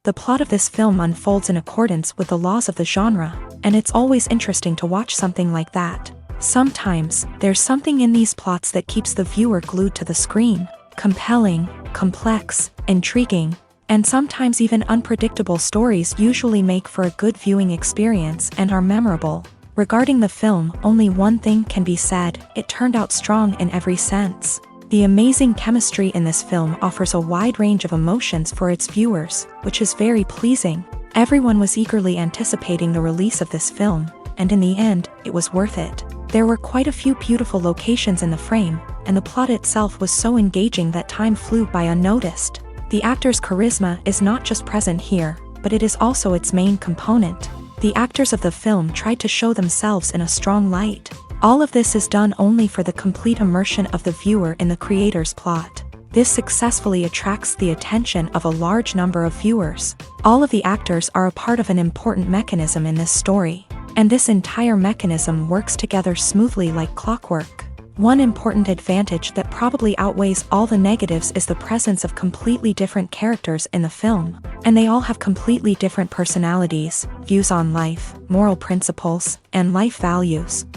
The plot of this film unfolds in accordance with the laws of the genre, and it's always interesting to watch something like that. Sometimes, there's something in these plots that keeps the viewer glued to the screen. Compelling, complex, intriguing, and sometimes even unpredictable stories usually make for a good viewing experience and are memorable. Regarding the film, only one thing can be said: it turned out strong in every sense. The amazing chemistry in this film offers a wide range of emotions for its viewers, which is very pleasing. Everyone was eagerly anticipating the release of this film, and in the end, it was worth it. There were quite a few beautiful locations in the frame, and the plot itself was so engaging that time flew by unnoticed. The actor's charisma is not just present here, but it is also its main component. The actors of the film tried to show themselves in a strong light. All of this is done only for the complete immersion of the viewer in the creator's plot. This successfully attracts the attention of a large number of viewers. All of the actors are a part of an important mechanism in this story, and this entire mechanism works together smoothly like clockwork. One important advantage that probably outweighs all the negatives is the presence of completely different characters in the film, and they all have completely different personalities, views on life, moral principles, and life values.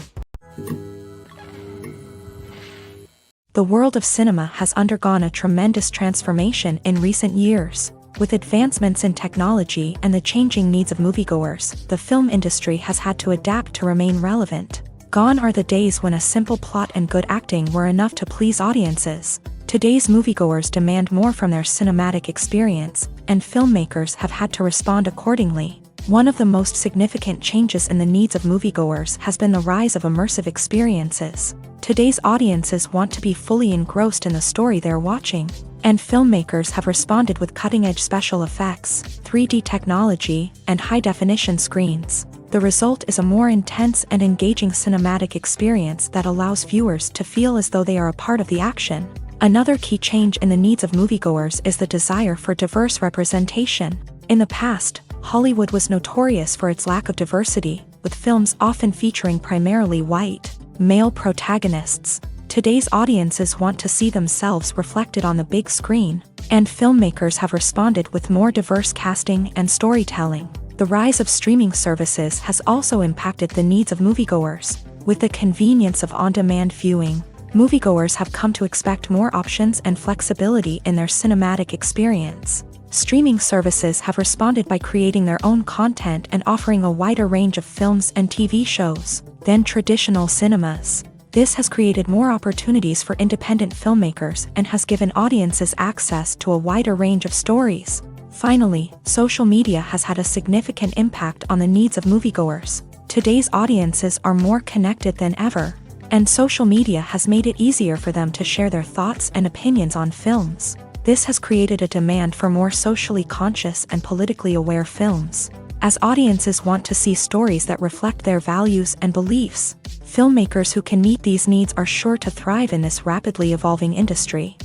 The world of cinema has undergone a tremendous transformation in recent years. With advancements in technology and the changing needs of moviegoers, the film industry has had to adapt to remain relevant. Gone are the days when a simple plot and good acting were enough to please audiences. Today's moviegoers demand more from their cinematic experience, and filmmakers have had to respond accordingly. One of the most significant changes in the needs of moviegoers has been the rise of immersive experiences. Today's audiences want to be fully engrossed in the story they're watching, and filmmakers have responded with cutting-edge special effects, 3D technology, and high-definition screens. The result is a more intense and engaging cinematic experience that allows viewers to feel as though they are a part of the action. Another key change in the needs of moviegoers is the desire for diverse representation. In the past, Hollywood was notorious for its lack of diversity, with films often featuring primarily white, male protagonists. Today's audiences want to see themselves reflected on the big screen, and filmmakers have responded with more diverse casting and storytelling. The rise of streaming services has also impacted the needs of moviegoers. With the convenience of on-demand viewing, moviegoers have come to expect more options and flexibility in their cinematic experience. Streaming services have responded by creating their own content and offering a wider range of films and TV shows than traditional cinemas. This has created more opportunities for independent filmmakers and has given audiences access to a wider range of stories. Finally, social media has had a significant impact on the needs of moviegoers. Today's audiences are more connected than ever, and social media has made it easier for them to share their thoughts and opinions on films. This has created a demand for more socially conscious and politically aware films. As audiences want to see stories that reflect their values and beliefs, filmmakers who can meet these needs are sure to thrive in this rapidly evolving industry.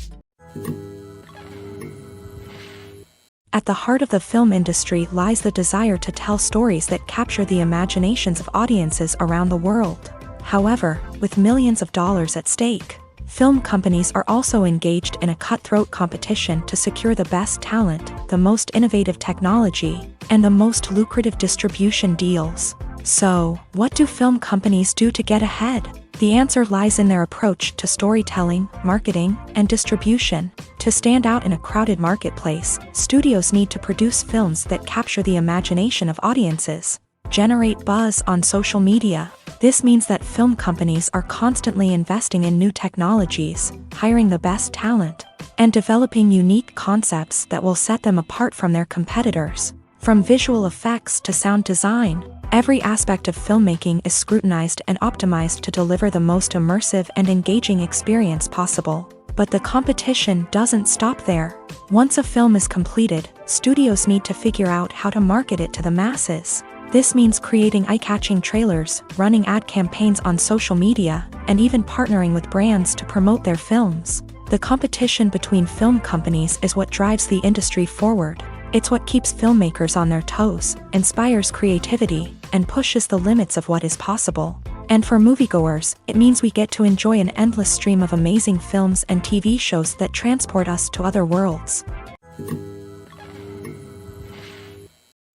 At the heart of the film industry lies the desire to tell stories that capture the imaginations of audiences around the world. However, with millions of dollars at stake, film companies are also engaged in a cutthroat competition to secure the best talent, the most innovative technology, and the most lucrative distribution deals. So, what do film companies do to get ahead? The answer lies in their approach to storytelling, marketing, and distribution. To stand out in a crowded marketplace, studios need to produce films that capture the imagination of audiences, generate buzz on social media. This means that film companies are constantly investing in new technologies, hiring the best talent, and developing unique concepts that will set them apart from their competitors. From visual effects to sound design, every aspect of filmmaking is scrutinized and optimized to deliver the most immersive and engaging experience possible. But the competition doesn't stop there. Once a film is completed, studios need to figure out how to market it to the masses. This means creating eye-catching trailers, running ad campaigns on social media, and even partnering with brands to promote their films. The competition between film companies is what drives the industry forward. It's what keeps filmmakers on their toes, inspires creativity, and pushes the limits of what is possible. And for moviegoers, it means we get to enjoy an endless stream of amazing films and TV shows that transport us to other worlds.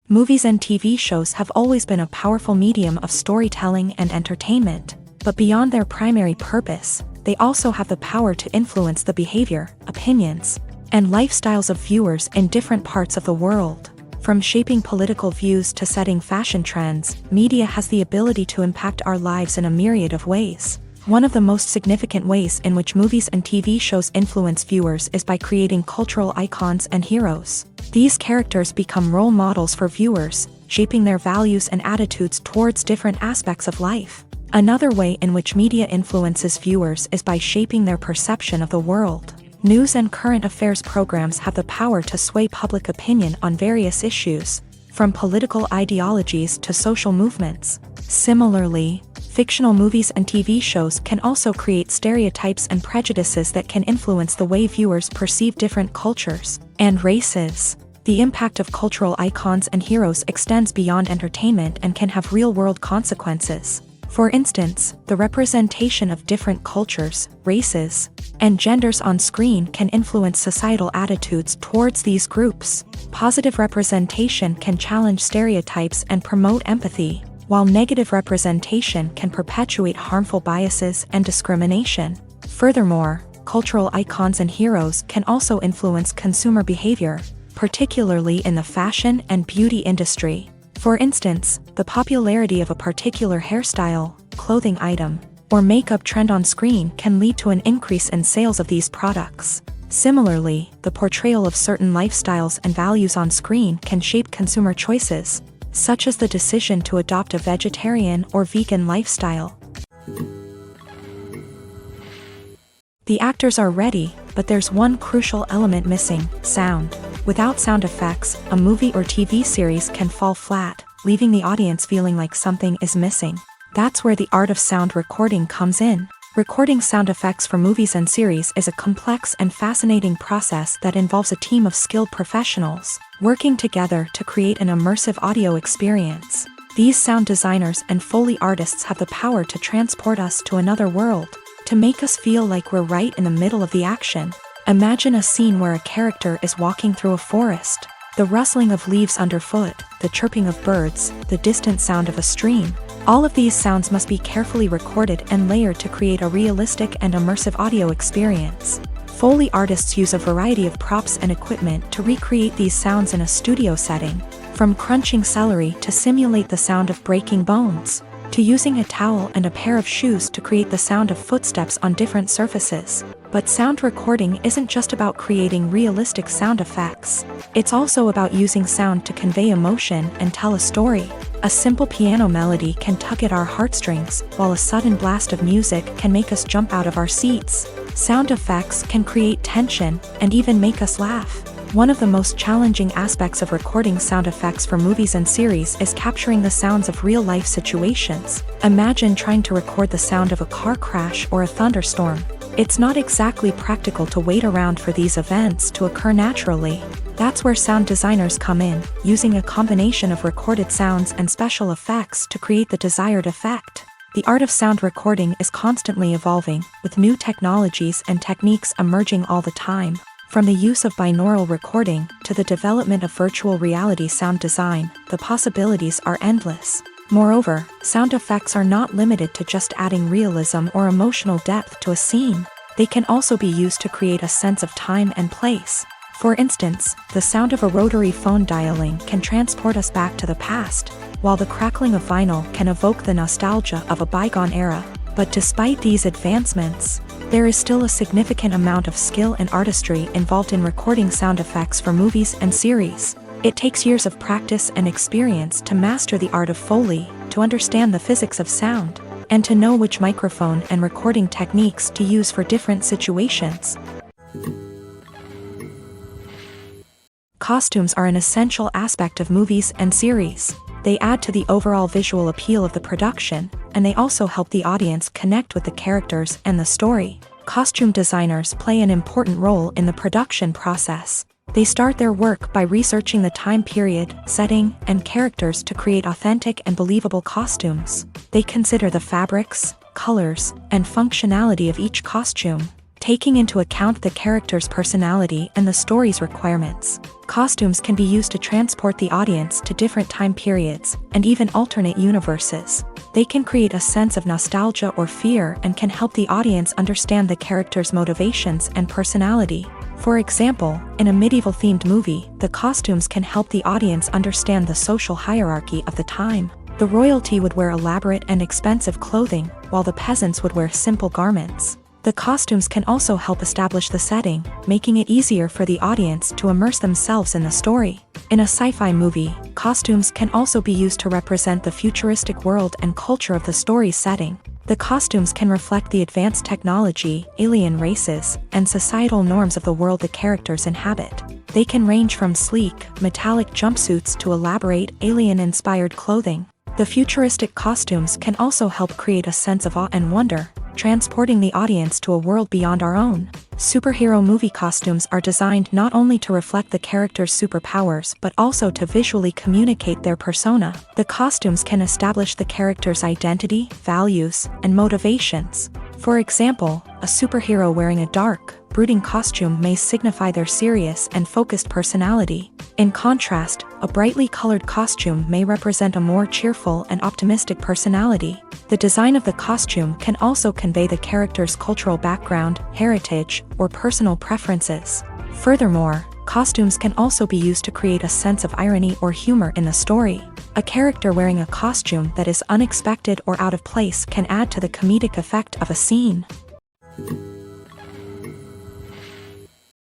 Movies and TV shows have always been a powerful medium of storytelling and entertainment, but beyond their primary purpose, they also have the power to influence the behavior, opinions, and lifestyles of viewers in different parts of the world. From shaping political views to setting fashion trends, media has the ability to impact our lives in a myriad of ways. One of the most significant ways in which movies and TV shows influence viewers is by creating cultural icons and heroes. These characters become role models for viewers, shaping their values and attitudes towards different aspects of life. Another way in which media influences viewers is by shaping their perception of the world. News and current affairs programs have the power to sway public opinion on various issues, from political ideologies to social movements. Similarly, fictional movies and TV shows can also create stereotypes and prejudices that can influence the way viewers perceive different cultures and races. The impact of cultural icons and heroes extends beyond entertainment and can have real-world consequences. For instance, the representation of different cultures, races, and genders on screen can influence societal attitudes towards these groups. Positive representation can challenge stereotypes and promote empathy, while negative representation can perpetuate harmful biases and discrimination. Furthermore, cultural icons and heroes can also influence consumer behavior, particularly in the fashion and beauty industry. For instance, the popularity of a particular hairstyle, clothing item, or makeup trend on screen can lead to an increase in sales of these products. Similarly, the portrayal of certain lifestyles and values on screen can shape consumer choices, such as the decision to adopt a vegetarian or vegan lifestyle. The actors are ready, but there's one crucial element missing: sound. Without sound effects, a movie or TV series can fall flat, leaving the audience feeling like something is missing. That's where the art of sound recording comes in. Recording sound effects for movies and series is a complex and fascinating process that involves a team of skilled professionals working together to create an immersive audio experience. These sound designers and Foley artists have the power to transport us to another world, to make us feel like we're right in the middle of the action. Imagine a scene where a character is walking through a forest. The rustling of leaves underfoot, the chirping of birds, the distant sound of a stream. All of these sounds must be carefully recorded and layered to create a realistic and immersive audio experience. Foley artists use a variety of props and equipment to recreate these sounds in a studio setting, from crunching celery to simulate the sound of breaking bones, to using a towel and a pair of shoes to create the sound of footsteps on different surfaces. But sound recording isn't just about creating realistic sound effects. It's also about using sound to convey emotion and tell a story. A simple piano melody can tug at our heartstrings, while a sudden blast of music can make us jump out of our seats. Sound effects can create tension and even make us laugh. One of the most challenging aspects of recording sound effects for movies and series is capturing the sounds of real-life situations. Imagine trying to record the sound of a car crash or a thunderstorm. It's not exactly practical to wait around for these events to occur naturally. That's where sound designers come in, using a combination of recorded sounds and special effects to create the desired effect. The art of sound recording is constantly evolving, with new technologies and techniques emerging all the time. From the use of binaural recording to the development of virtual reality sound design, the possibilities are endless. Moreover, sound effects are not limited to just adding realism or emotional depth to a scene. They can also be used to create a sense of time and place. For instance, the sound of a rotary phone dialing can transport us back to the past, while the crackling of vinyl can evoke the nostalgia of a bygone era. But despite these advancements, there is still a significant amount of skill and artistry involved in recording sound effects for movies and series. It takes years of practice and experience to master the art of Foley, to understand the physics of sound, and to know which microphone and recording techniques to use for different situations. Costumes are an essential aspect of movies and series. They add to the overall visual appeal of the production, and they also help the audience connect with the characters and the story. Costume designers play an important role in the production process. They start their work by researching the time period, setting, and characters to create authentic and believable costumes. They consider the fabrics, colors, and functionality of each costume, taking into account the character's personality and the story's requirements. Costumes can be used to transport the audience to different time periods and even alternate universes. They can create a sense of nostalgia or fear and can help the audience understand the character's motivations and personality. For example, in a medieval-themed movie, the costumes can help the audience understand the social hierarchy of the time. The royalty would wear elaborate and expensive clothing, while the peasants would wear simple garments. The costumes can also help establish the setting, making it easier for the audience to immerse themselves in the story. In a sci-fi movie, costumes can also be used to represent the futuristic world and culture of the story's setting. The costumes can reflect the advanced technology, alien races, and societal norms of the world the characters inhabit. They can range from sleek, metallic jumpsuits to elaborate, alien-inspired clothing. The futuristic costumes can also help create a sense of awe and wonder, transporting the audience to a world beyond our own. Superhero movie costumes are designed not only to reflect the character's superpowers but also to visually communicate their persona. The costumes can establish the character's identity, values, and motivations. For example, a superhero wearing a dark, brooding costume may signify their serious and focused personality. In contrast, a brightly colored costume may represent a more cheerful and optimistic personality. The design of the costume can also convey the character's cultural background, heritage, or personal preferences. Furthermore, costumes can also be used to create a sense of irony or humor in the story. A character wearing a costume that is unexpected or out of place can add to the comedic effect of a scene.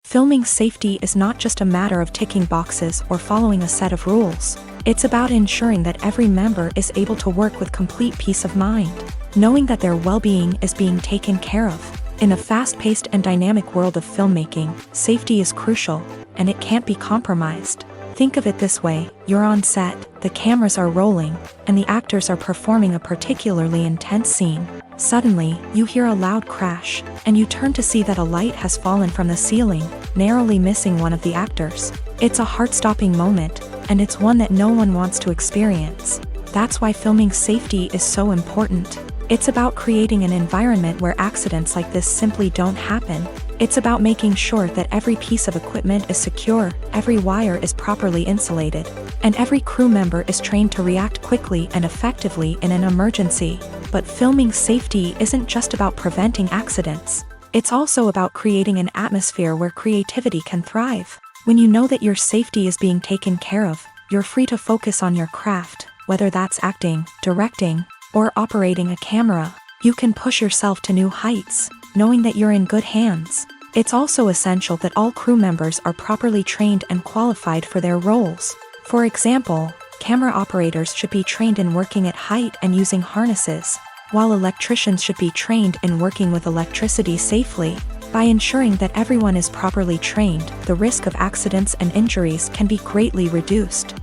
Filming safety is not just a matter of ticking boxes or following a set of rules. It's about ensuring that every member is able to work with complete peace of mind, knowing that their well-being is being taken care of. In a fast-paced and dynamic world of filmmaking, safety is crucial, and it can't be compromised. Think of it this way: you're on set, the cameras are rolling, and the actors are performing a particularly intense scene. Suddenly, you hear a loud crash, and you turn to see that a light has fallen from the ceiling, narrowly missing one of the actors. It's a heart-stopping moment, and it's one that no one wants to experience. That's why filming safety is so important. It's about creating an environment where accidents like this simply don't happen. It's about making sure that every piece of equipment is secure, every wire is properly insulated, and every crew member is trained to react quickly and effectively in an emergency. But filming safety isn't just about preventing accidents. It's also about creating an atmosphere where creativity can thrive. When you know that your safety is being taken care of, you're free to focus on your craft, whether that's acting, directing, or operating a camera. You can push yourself to new heights, knowing that you're in good hands. It's also essential that all crew members are properly trained and qualified for their roles. For example, camera operators should be trained in working at height and using harnesses, while electricians should be trained in working with electricity safely. By ensuring that everyone is properly trained, the risk of accidents and injuries can be greatly reduced.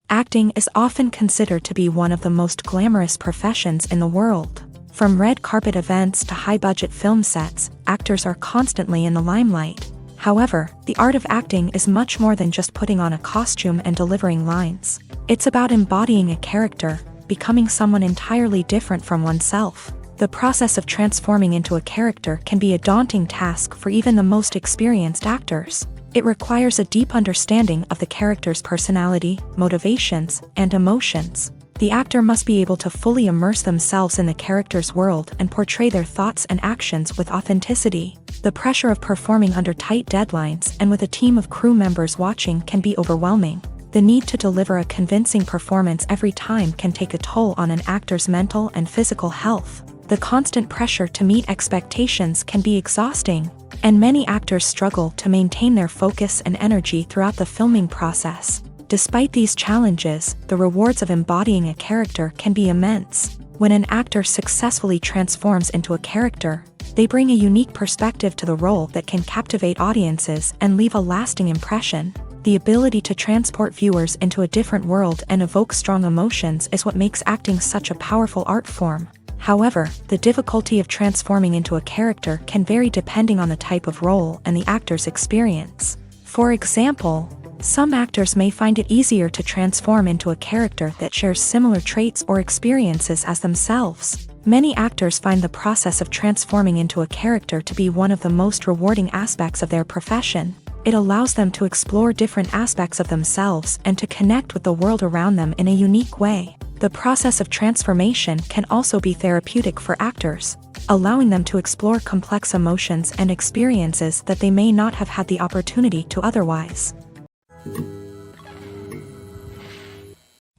Acting is often considered to be one of the most glamorous professions in the world. From red carpet events to high-budget film sets, actors are constantly in the limelight. However, the art of acting is much more than just putting on a costume and delivering lines. It's about embodying a character, becoming someone entirely different from oneself. The process of transforming into a character can be a daunting task for even the most experienced actors. It requires a deep understanding of the character's personality, motivations, and emotions. The actor must be able to fully immerse themselves in the character's world and portray their thoughts and actions with authenticity. The pressure of performing under tight deadlines and with a team of crew members watching can be overwhelming. The need to deliver a convincing performance every time can take a toll on an actor's mental and physical health. The constant pressure to meet expectations can be exhausting, and many actors struggle to maintain their focus and energy throughout the filming process. Despite these challenges, the rewards of embodying a character can be immense. When an actor successfully transforms into a character, they bring a unique perspective to the role that can captivate audiences and leave a lasting impression. The ability to transport viewers into a different world and evoke strong emotions is what makes acting such a powerful art form. However, the difficulty of transforming into a character can vary depending on the type of role and the actor's experience. For example, some actors may find it easier to transform into a character that shares similar traits or experiences as themselves. Many actors find the process of transforming into a character to be one of the most rewarding aspects of their profession. It allows them to explore different aspects of themselves and to connect with the world around them in a unique way. The process of transformation can also be therapeutic for actors, allowing them to explore complex emotions and experiences that they may not have had the opportunity to otherwise.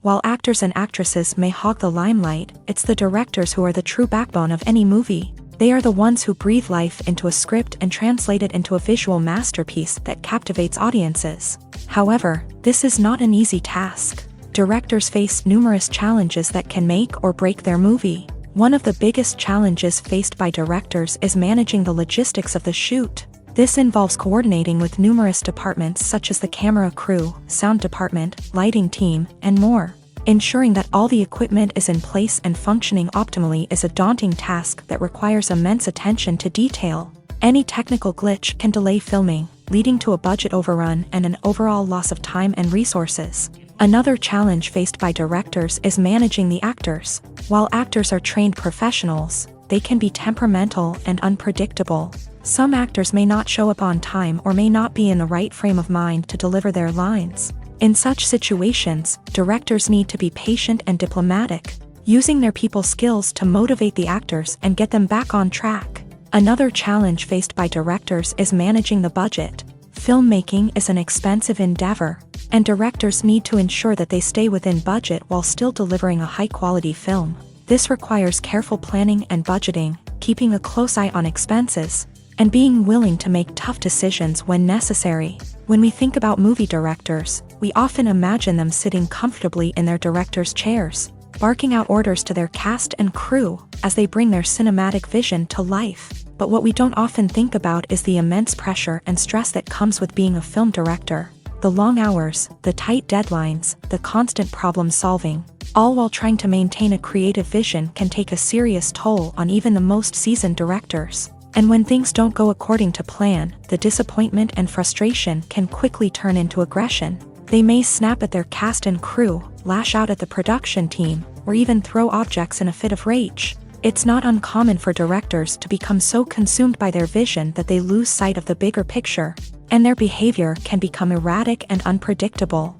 While actors and actresses may hog the limelight, it's the directors who are the true backbone of any movie. They are the ones who breathe life into a script and translate it into a visual masterpiece that captivates audiences. However, this is not an easy task. Directors face numerous challenges that can make or break their movie. One of the biggest challenges faced by directors is managing the logistics of the shoot. This involves coordinating with numerous departments such as the camera crew, sound department, lighting team, and more. Ensuring that all the equipment is in place and functioning optimally is a daunting task that requires immense attention to detail. Any technical glitch can delay filming, leading to a budget overrun and an overall loss of time and resources. Another challenge faced by directors is managing the actors. While actors are trained professionals, they can be temperamental and unpredictable. Some actors may not show up on time or may not be in the right frame of mind to deliver their lines. In such situations, directors need to be patient and diplomatic, using their people skills to motivate the actors and get them back on track. Another challenge faced by directors is managing the budget. Filmmaking is an expensive endeavor, and directors need to ensure that they stay within budget while still delivering a high-quality film. This requires careful planning and budgeting, keeping a close eye on expenses, and being willing to make tough decisions when necessary. When we think about movie directors, we often imagine them sitting comfortably in their director's chairs, barking out orders to their cast and crew as they bring their cinematic vision to life. But what we don't often think about is the immense pressure and stress that comes with being a film director. The long hours, the tight deadlines, the constant problem solving, all while trying to maintain a creative vision can take a serious toll on even the most seasoned directors. And when things don't go according to plan, the disappointment and frustration can quickly turn into aggression. They may snap at their cast and crew, lash out at the production team, or even throw objects in a fit of rage. It's not uncommon for directors to become so consumed by their vision that they lose sight of the bigger picture, and their behavior can become erratic and unpredictable.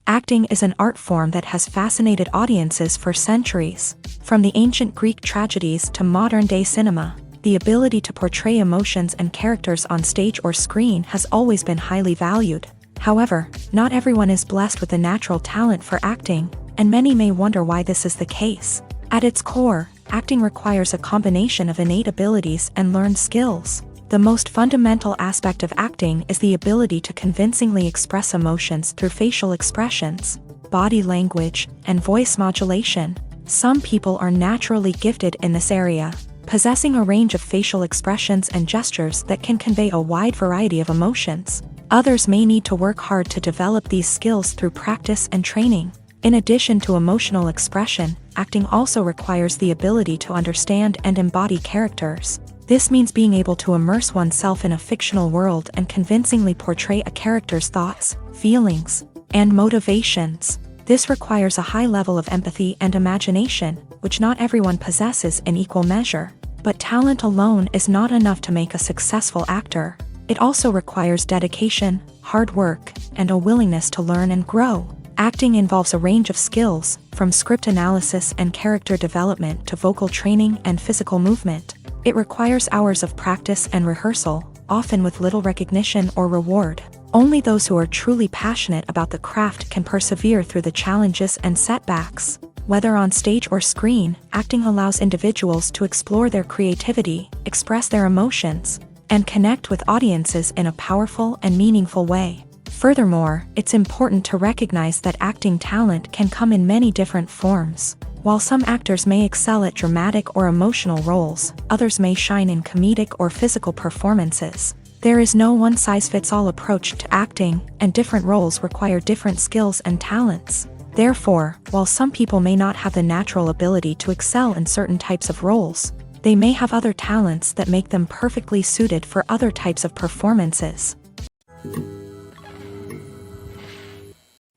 Acting is an art form that has fascinated audiences for centuries. From the ancient Greek tragedies to modern-day cinema, the ability to portray emotions and characters on stage or screen has always been highly valued. However, not everyone is blessed with the natural talent for acting, and many may wonder why this is the case. At its core, acting requires a combination of innate abilities and learned skills. The most fundamental aspect of acting is the ability to convincingly express emotions through facial expressions, body language, and voice modulation. Some people are naturally gifted in this area, possessing a range of facial expressions and gestures that can convey a wide variety of emotions. Others may need to work hard to develop these skills through practice and training. In addition to emotional expression, acting also requires the ability to understand and embody characters. This means being able to immerse oneself in a fictional world and convincingly portray a character's thoughts, feelings, and motivations. This requires a high level of empathy and imagination, which not everyone possesses in equal measure. But talent alone is not enough to make a successful actor. It also requires dedication, hard work, and a willingness to learn and grow. Acting involves a range of skills, from script analysis and character development to vocal training and physical movement. It requires hours of practice and rehearsal, often with little recognition or reward. Only those who are truly passionate about the craft can persevere through the challenges and setbacks. Whether on stage or screen, acting allows individuals to explore their creativity, express their emotions, and connect with audiences in a powerful and meaningful way. Furthermore, it's important to recognize that acting talent can come in many different forms. While some actors may excel at dramatic or emotional roles, others may shine in comedic or physical performances. There is no one-size-fits-all approach to acting, and different roles require different skills and talents. Therefore, while some people may not have the natural ability to excel in certain types of roles, they may have other talents that make them perfectly suited for other types of performances.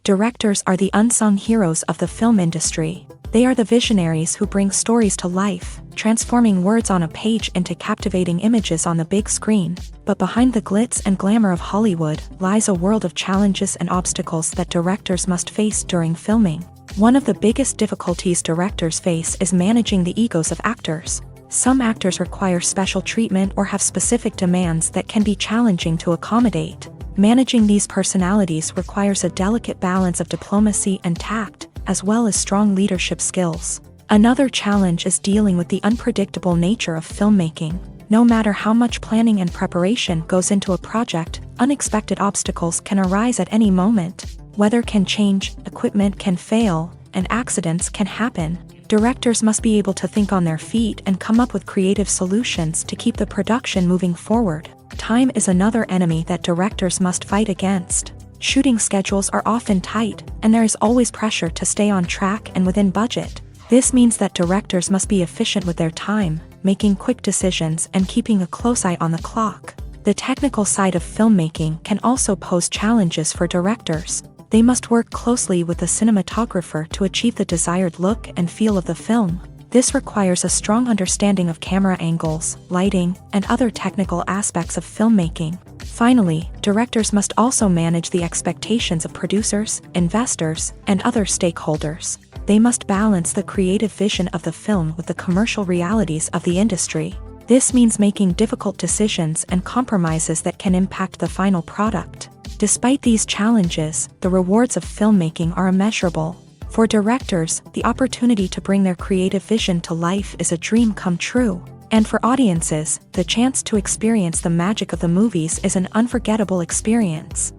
Directors are the unsung heroes of the film industry. They are the visionaries who bring stories to life, transforming words on a page into captivating images on the big screen. But behind the glitz and glamour of Hollywood lies a world of challenges and obstacles that directors must face during filming. One of the biggest difficulties directors face is managing the egos of actors. Some actors require special treatment or have specific demands that can be challenging to accommodate. Managing these personalities requires a delicate balance of diplomacy and tact, as well as strong leadership skills. Another challenge is dealing with the unpredictable nature of filmmaking. No matter how much planning and preparation goes into a project, unexpected obstacles can arise at any moment. Weather can change, equipment can fail, and accidents can happen. Directors must be able to think on their feet and come up with creative solutions to keep the production moving forward. Time is another enemy that directors must fight against. Shooting schedules are often tight, and there is always pressure to stay on track and within budget. This means that directors must be efficient with their time, making quick decisions and keeping a close eye on the clock. The technical side of filmmaking can also pose challenges for directors. They must work closely with the cinematographer to achieve the desired look and feel of the film. This requires a strong understanding of camera angles, lighting, and other technical aspects of filmmaking. Finally, directors must also manage the expectations of producers, investors, and other stakeholders. They must balance the creative vision of the film with the commercial realities of the industry. This means making difficult decisions and compromises that can impact the final product. Despite these challenges, the rewards of filmmaking are immeasurable. For directors, the opportunity to bring their creative vision to life is a dream come true. And for audiences, the chance to experience the magic of the movies is an unforgettable experience.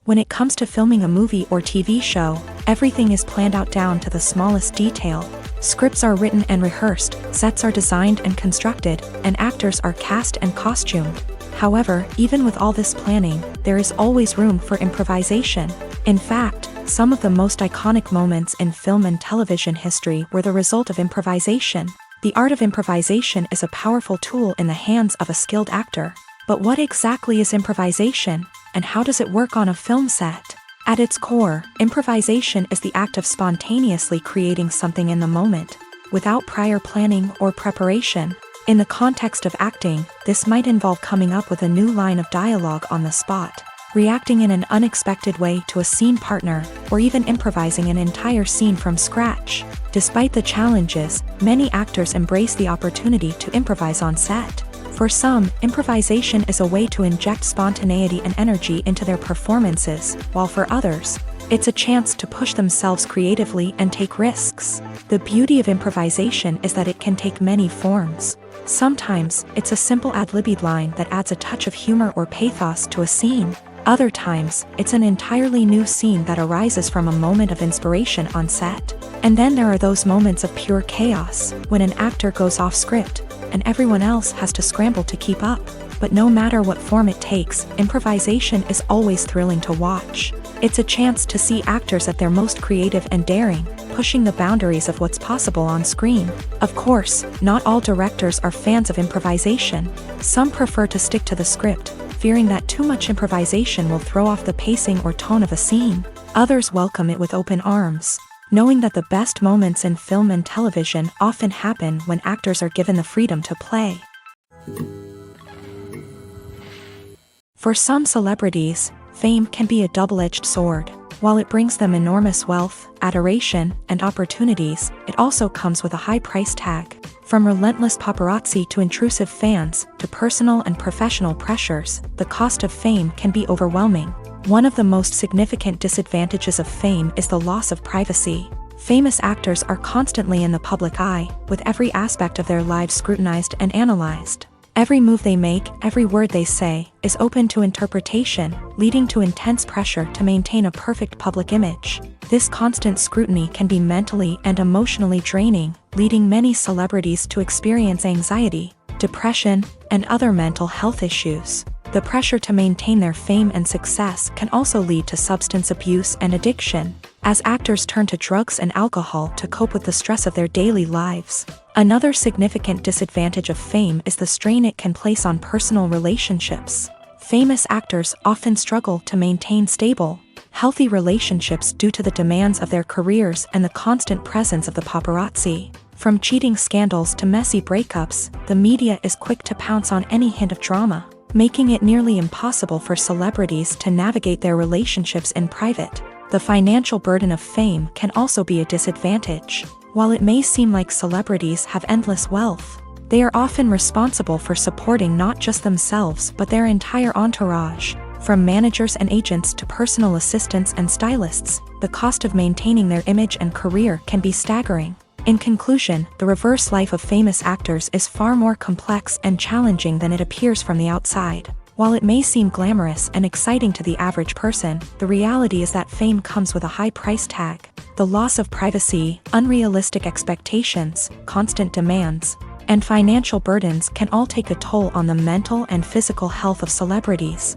When it comes to filming a movie or TV show, everything is planned out down to the smallest detail. Scripts are written and rehearsed, sets are designed and constructed, and actors are cast and costumed. However, even with all this planning, there is always room for improvisation. In fact, some of the most iconic moments in film and television history were the result of improvisation. The art of improvisation is a powerful tool in the hands of a skilled actor. But what exactly is improvisation, and how does it work on a film set? At its core, improvisation is the act of spontaneously creating something in the moment, without prior planning or preparation. In the context of acting, this might involve coming up with a new line of dialogue on the spot, reacting in an unexpected way to a scene partner, or even improvising an entire scene from scratch. Despite the challenges, many actors embrace the opportunity to improvise on set. For some, improvisation is a way to inject spontaneity and energy into their performances, while for others, it's a chance to push themselves creatively and take risks. The beauty of improvisation is that it can take many forms. Sometimes, it's a simple ad-libbed line that adds a touch of humor or pathos to a scene. Other times, it's an entirely new scene that arises from a moment of inspiration on set. And then there are those moments of pure chaos, when an actor goes off script, and everyone else has to scramble to keep up. But no matter what form it takes, improvisation is always thrilling to watch. It's a chance to see actors at their most creative and daring, pushing the boundaries of what's possible on screen. Of course, not all directors are fans of improvisation. Some prefer to stick to the script, fearing that too much improvisation will throw off the pacing or tone of a scene. Others welcome it with open arms. knowing that the best moments in film and television often happen when actors are given the freedom to play. For some celebrities, fame can be a double-edged sword. While it brings them enormous wealth, adoration, and opportunities, it also comes with a high price tag. From relentless paparazzi to intrusive fans, to personal and professional pressures, the cost of fame can be overwhelming. One of the most significant disadvantages of fame is the loss of privacy. Famous actors are constantly in the public eye, with every aspect of their lives scrutinized and analyzed. Every move they make, every word they say, is open to interpretation, leading to intense pressure to maintain a perfect public image. This constant scrutiny can be mentally and emotionally draining, leading many celebrities to experience anxiety, depression, and other mental health issues. The pressure to maintain their fame and success can also lead to substance abuse and addiction, as actors turn to drugs and alcohol to cope with the stress of their daily lives. Another significant disadvantage of fame is the strain it can place on personal relationships. Famous actors often struggle to maintain stable, healthy relationships due to the demands of their careers and the constant presence of the paparazzi. From cheating scandals to messy breakups, the media is quick to pounce on any hint of drama, making it nearly impossible for celebrities to navigate their relationships in private. The financial burden of fame can also be a disadvantage. While it may seem like celebrities have endless wealth, they are often responsible for supporting not just themselves but their entire entourage. From managers and agents to personal assistants and stylists, the cost of maintaining their image and career can be staggering. In conclusion, the reverse life of famous actors is far more complex and challenging than it appears from the outside. While it may seem glamorous and exciting to the average person, the reality is that fame comes with a high price tag. The loss of privacy, unrealistic expectations, constant demands, and financial burdens can all take a toll on the mental and physical health of celebrities.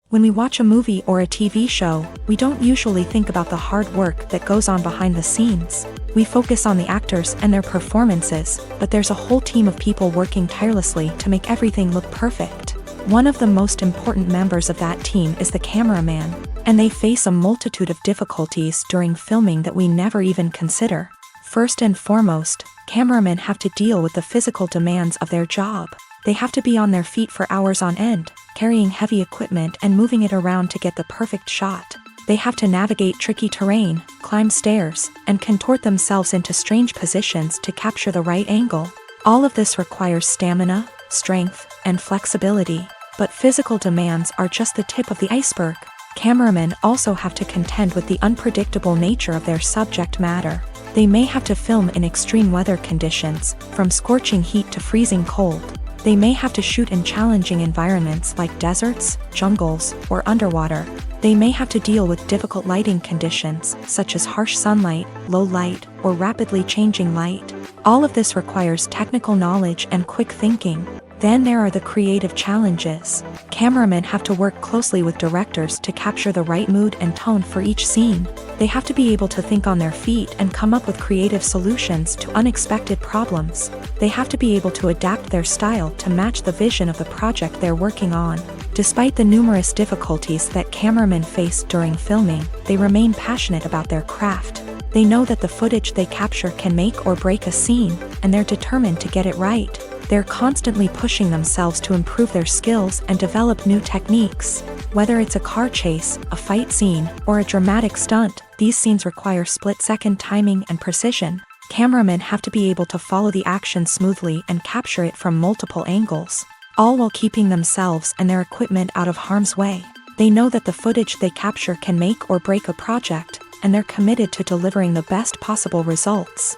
When we watch a movie or a TV show, we don't usually think about the hard work that goes on behind the scenes. We focus on the actors and their performances, but there's a whole team of people working tirelessly to make everything look perfect. One of the most important members of that team is the cameraman, and they face a multitude of difficulties during filming that we never even consider. First and foremost, cameramen have to deal with the physical demands of their job. They have to be on their feet for hours on end, carrying heavy equipment and moving it around to get the perfect shot. They have to navigate tricky terrain, climb stairs, and contort themselves into strange positions to capture the right angle. All of this requires stamina, strength, and flexibility. But physical demands are just the tip of the iceberg. Cameramen also have to contend with the unpredictable nature of their subject matter. They may have to film in extreme weather conditions, from scorching heat to freezing cold. They may have to shoot in challenging environments like deserts, jungles, or underwater. They may have to deal with difficult lighting conditions, such as harsh sunlight, low light, or rapidly changing light. All of this requires technical knowledge and quick thinking. Then there are the creative challenges. Cameramen have to work closely with directors to capture the right mood and tone for each scene. They have to be able to think on their feet and come up with creative solutions to unexpected problems. They have to be able to adapt their style to match the vision of the project they're working on. Despite the numerous difficulties that cameramen face during filming, they remain passionate about their craft. They know that the footage they capture can make or break a scene, and they're determined to get it right. They're constantly pushing themselves to improve their skills and develop new techniques. Whether it's a car chase, a fight scene, or a dramatic stunt, these scenes require split-second timing and precision. Cameramen have to be able to follow the action smoothly and capture it from multiple angles, all while keeping themselves and their equipment out of harm's way. They know that the footage they capture can make or break a project, and they're committed to delivering the best possible results.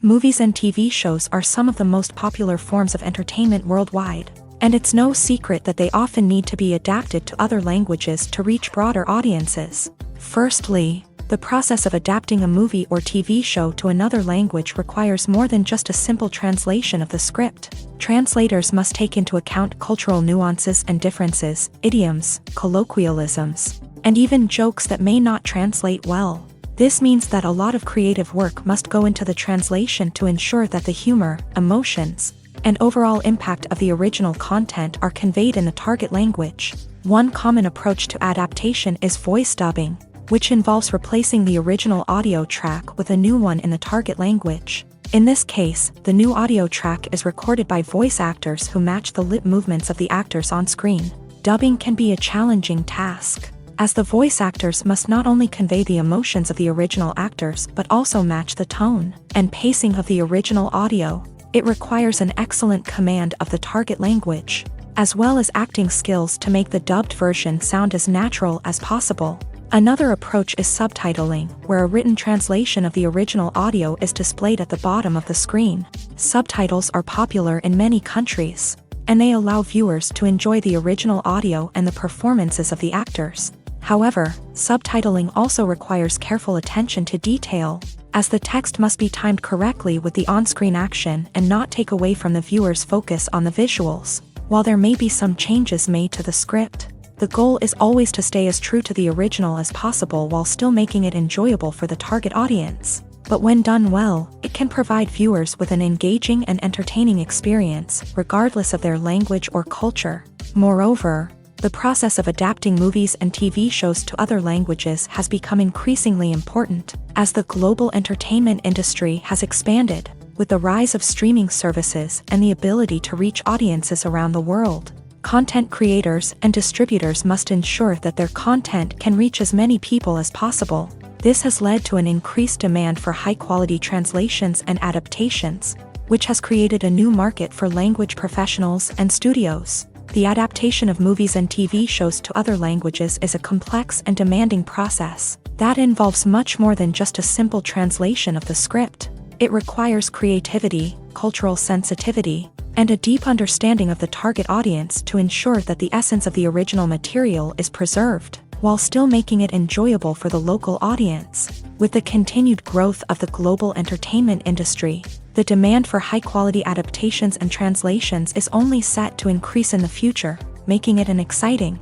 Movies and TV shows are some of the most popular forms of entertainment worldwide, and it's no secret that they often need to be adapted to other languages to reach broader audiences. Firstly, the process of adapting a movie or TV show to another language requires more than just a simple translation of the script. Translators must take into account cultural nuances and differences, idioms, colloquialisms, and even jokes that may not translate well. This means that a lot of creative work must go into the translation to ensure that the humor, emotions, and overall impact of the original content are conveyed in the target language. One common approach to adaptation is voice dubbing, which involves replacing the original audio track with a new one in the target language. In this case, the new audio track is recorded by voice actors who match the lip movements of the actors on screen. Dubbing can be a challenging task, as the voice actors must not only convey the emotions of the original actors but also match the tone and pacing of the original audio. It requires an excellent command of the target language, as well as acting skills to make the dubbed version sound as natural as possible. Another approach is subtitling, where a written translation of the original audio is displayed at the bottom of the screen. Subtitles are popular in many countries, and they allow viewers to enjoy the original audio and the performances of the actors. However, subtitling also requires careful attention to detail, as the text must be timed correctly with the on-screen action and not take away from the viewer's focus on the visuals. While there may be some changes made to the script, the goal is always to stay as true to the original as possible while still making it enjoyable for the target audience. But when done well, it can provide viewers with an engaging and entertaining experience, regardless of their language or culture. Moreover, the process of adapting movies and TV shows to other languages has become increasingly important, as the global entertainment industry has expanded, with the rise of streaming services and the ability to reach audiences around the world. Content creators and distributors must ensure that their content can reach as many people as possible. This has led to an increased demand for high-quality translations and adaptations, which has created a new market for language professionals and studios. The adaptation of movies and TV shows to other languages is a complex and demanding process that involves much more than just a simple translation of the script. It requires creativity, cultural sensitivity, and a deep understanding of the target audience to ensure that the essence of the original material is preserved, while still making it enjoyable for the local audience. With the continued growth of the global entertainment industry, the demand for high-quality adaptations and translations is only set to increase in the future, making it an exciting.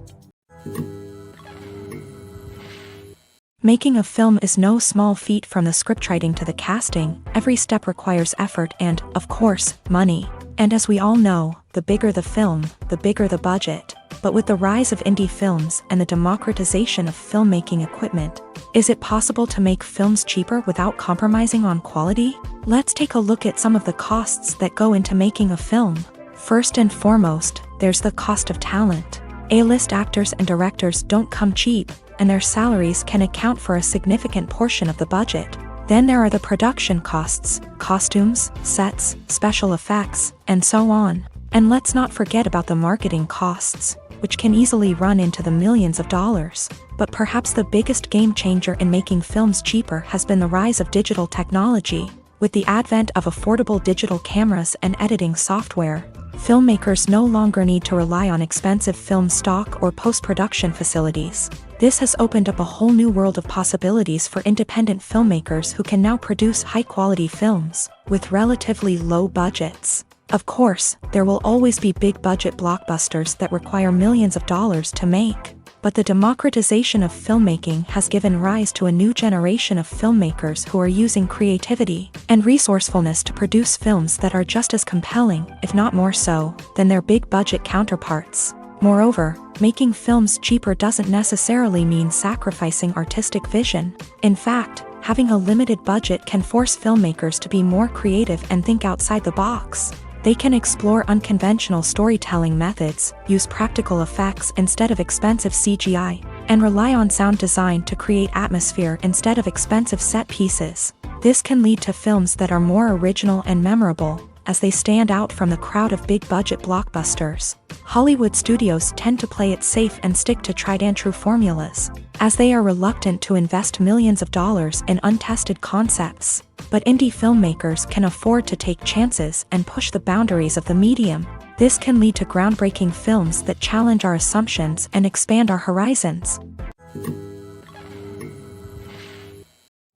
Making a film is no small feat. From the scriptwriting to the casting, every step requires effort and, of course, money. And as we all know, the bigger the film, the bigger the budget. But with the rise of indie films and the democratization of filmmaking equipment, is it possible to make films cheaper without compromising on quality? Let's take a look at some of the costs that go into making a film. First and foremost, there's the cost of talent. A-list actors and directors don't come cheap, and their salaries can account for a significant portion of the budget. Then there are the production costs, costumes, sets, special effects, and so on. And let's not forget about the marketing costs, which can easily run into the millions of dollars. But perhaps the biggest game changer in making films cheaper has been the rise of digital technology. With the advent of affordable digital cameras and editing software, filmmakers no longer need to rely on expensive film stock or post-production facilities. This has opened up a whole new world of possibilities for independent filmmakers who can now produce high-quality films with relatively low budgets. Of course, there will always be big-budget blockbusters that require millions of dollars to make. But the democratization of filmmaking has given rise to a new generation of filmmakers who are using creativity and resourcefulness to produce films that are just as compelling, if not more so, than their big-budget counterparts. Moreover, making films cheaper doesn't necessarily mean sacrificing artistic vision. In fact, having a limited budget can force filmmakers to be more creative and think outside the box. They can explore unconventional storytelling methods, use practical effects instead of expensive CGI, and rely on sound design to create atmosphere instead of expensive set pieces. This can lead to films that are more original and memorable, as they stand out from the crowd of big-budget blockbusters. Hollywood studios tend to play it safe and stick to tried-and-true formulas, as they are reluctant to invest millions of dollars in untested concepts. But indie filmmakers can afford to take chances and push the boundaries of the medium. This can lead to groundbreaking films that challenge our assumptions and expand our horizons.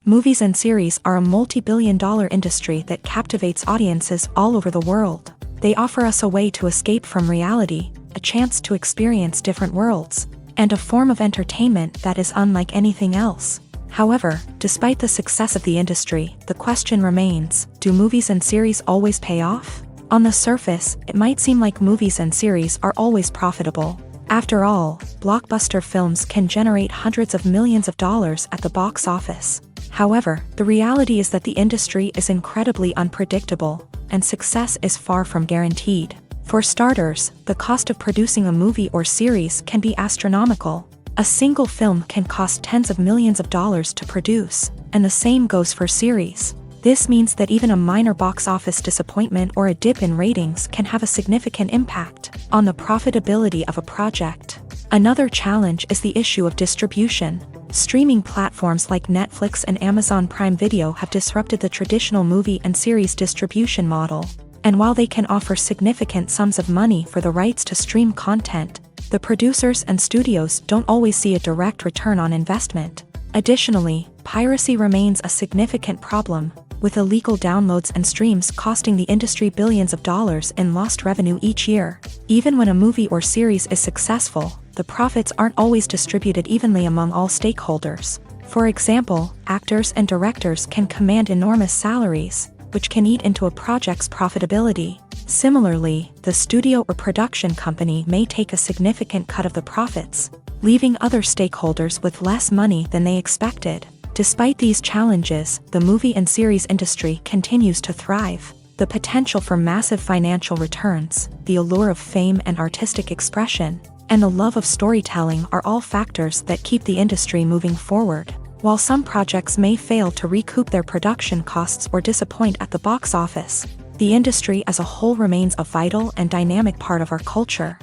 Movies and series are a multi-billion-dollar industry that captivates audiences all over the world. They offer us a way to escape from reality, a chance to experience different worlds, and a form of entertainment that is unlike anything else. However, despite the success of the industry, the question remains, do movies and series always pay off? On the surface, it might seem like movies and series are always profitable. After all, blockbuster films can generate hundreds of millions of dollars at the box office. However, the reality is that the industry is incredibly unpredictable, and success is far from guaranteed. For starters, the cost of producing a movie or series can be astronomical. A single film can cost tens of millions of dollars to produce, and the same goes for series. This means that even a minor box office disappointment or a dip in ratings can have a significant impact on the profitability of a project. Another challenge is the issue of distribution. Streaming platforms like Netflix and Amazon Prime Video have disrupted the traditional movie and series distribution model. And while they can offer significant sums of money for the rights to stream content, the producers and studios don't always see a direct return on investment. Additionally, piracy remains a significant problem, with illegal downloads and streams costing the industry billions of dollars in lost revenue each year. Even when a movie or series is successful, the profits aren't always distributed evenly among all stakeholders. For example, actors and directors can command enormous salaries, which can eat into a project's profitability. Similarly, the studio or production company may take a significant cut of the profits, leaving other stakeholders with less money than they expected. Despite these challenges, the movie and series industry continues to thrive. The potential for massive financial returns, the allure of fame and artistic expression, and the love of storytelling are all factors that keep the industry moving forward. While some projects may fail to recoup their production costs or disappoint at the box office, the industry as a whole remains a vital and dynamic part of our culture.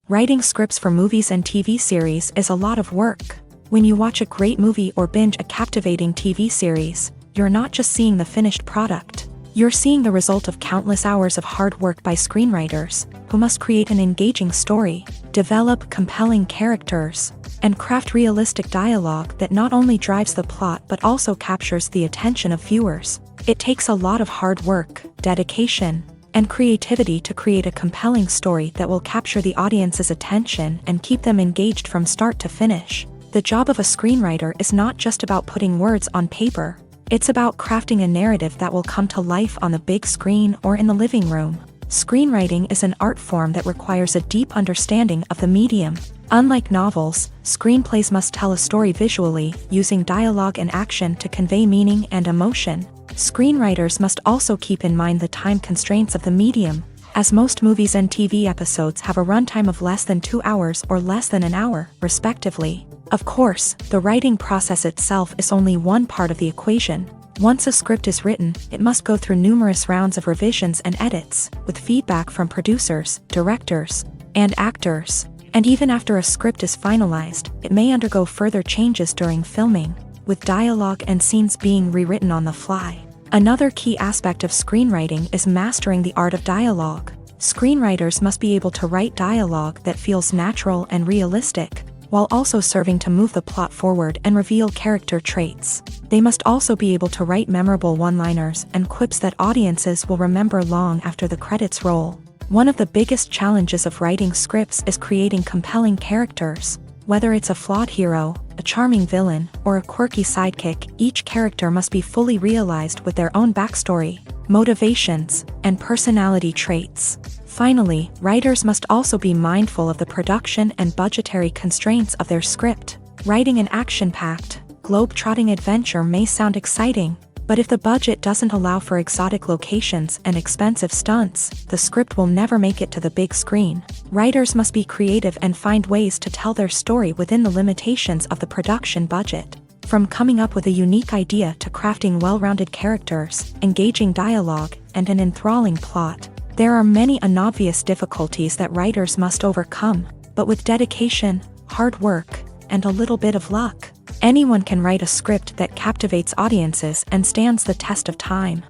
Writing scripts for movies and TV series is a lot of work. When you watch a great movie or binge a captivating TV series, you're not just seeing the finished product. You're seeing the result of countless hours of hard work by screenwriters, who must create an engaging story, develop compelling characters, and craft realistic dialogue that not only drives the plot but also captures the attention of viewers. It takes a lot of hard work, dedication, and creativity to create a compelling story that will capture the audience's attention and keep them engaged from start to finish. The job of a screenwriter is not just about putting words on paper. It's about crafting a narrative that will come to life on the big screen or in the living room. Screenwriting is an art form that requires a deep understanding of the medium. Unlike novels, screenplays must tell a story visually, using dialogue and action to convey meaning and emotion. Screenwriters must also keep in mind the time constraints of the medium, as most movies and TV episodes have a runtime of less than 2 hours or less than an hour, respectively. Of course, the writing process itself is only one part of the equation. Once a script is written, it must go through numerous rounds of revisions and edits, with feedback from producers, directors, and actors. And even after a script is finalized, it may undergo further changes during filming, with dialogue and scenes being rewritten on the fly. Another key aspect of screenwriting is mastering the art of dialogue. Screenwriters must be able to write dialogue that feels natural and realistic, while also serving to move the plot forward and reveal character traits. They must also be able to write memorable one-liners and quips that audiences will remember long after the credits roll. One of the biggest challenges of writing scripts is creating compelling characters. Whether it's a flawed hero, a charming villain, or a quirky sidekick, each character must be fully realized with their own backstory, motivations, and personality traits. Finally, writers must also be mindful of the production and budgetary constraints of their script. Writing an action-packed, globe-trotting adventure may sound exciting, but if the budget doesn't allow for exotic locations and expensive stunts, the script will never make it to the big screen. Writers must be creative and find ways to tell their story within the limitations of the production budget. From coming up with a unique idea to crafting well-rounded characters, engaging dialogue, and an enthralling plot, there are many unobvious difficulties that writers must overcome, but with dedication, hard work, and a little bit of luck, anyone can write a script that captivates audiences and stands the test of time.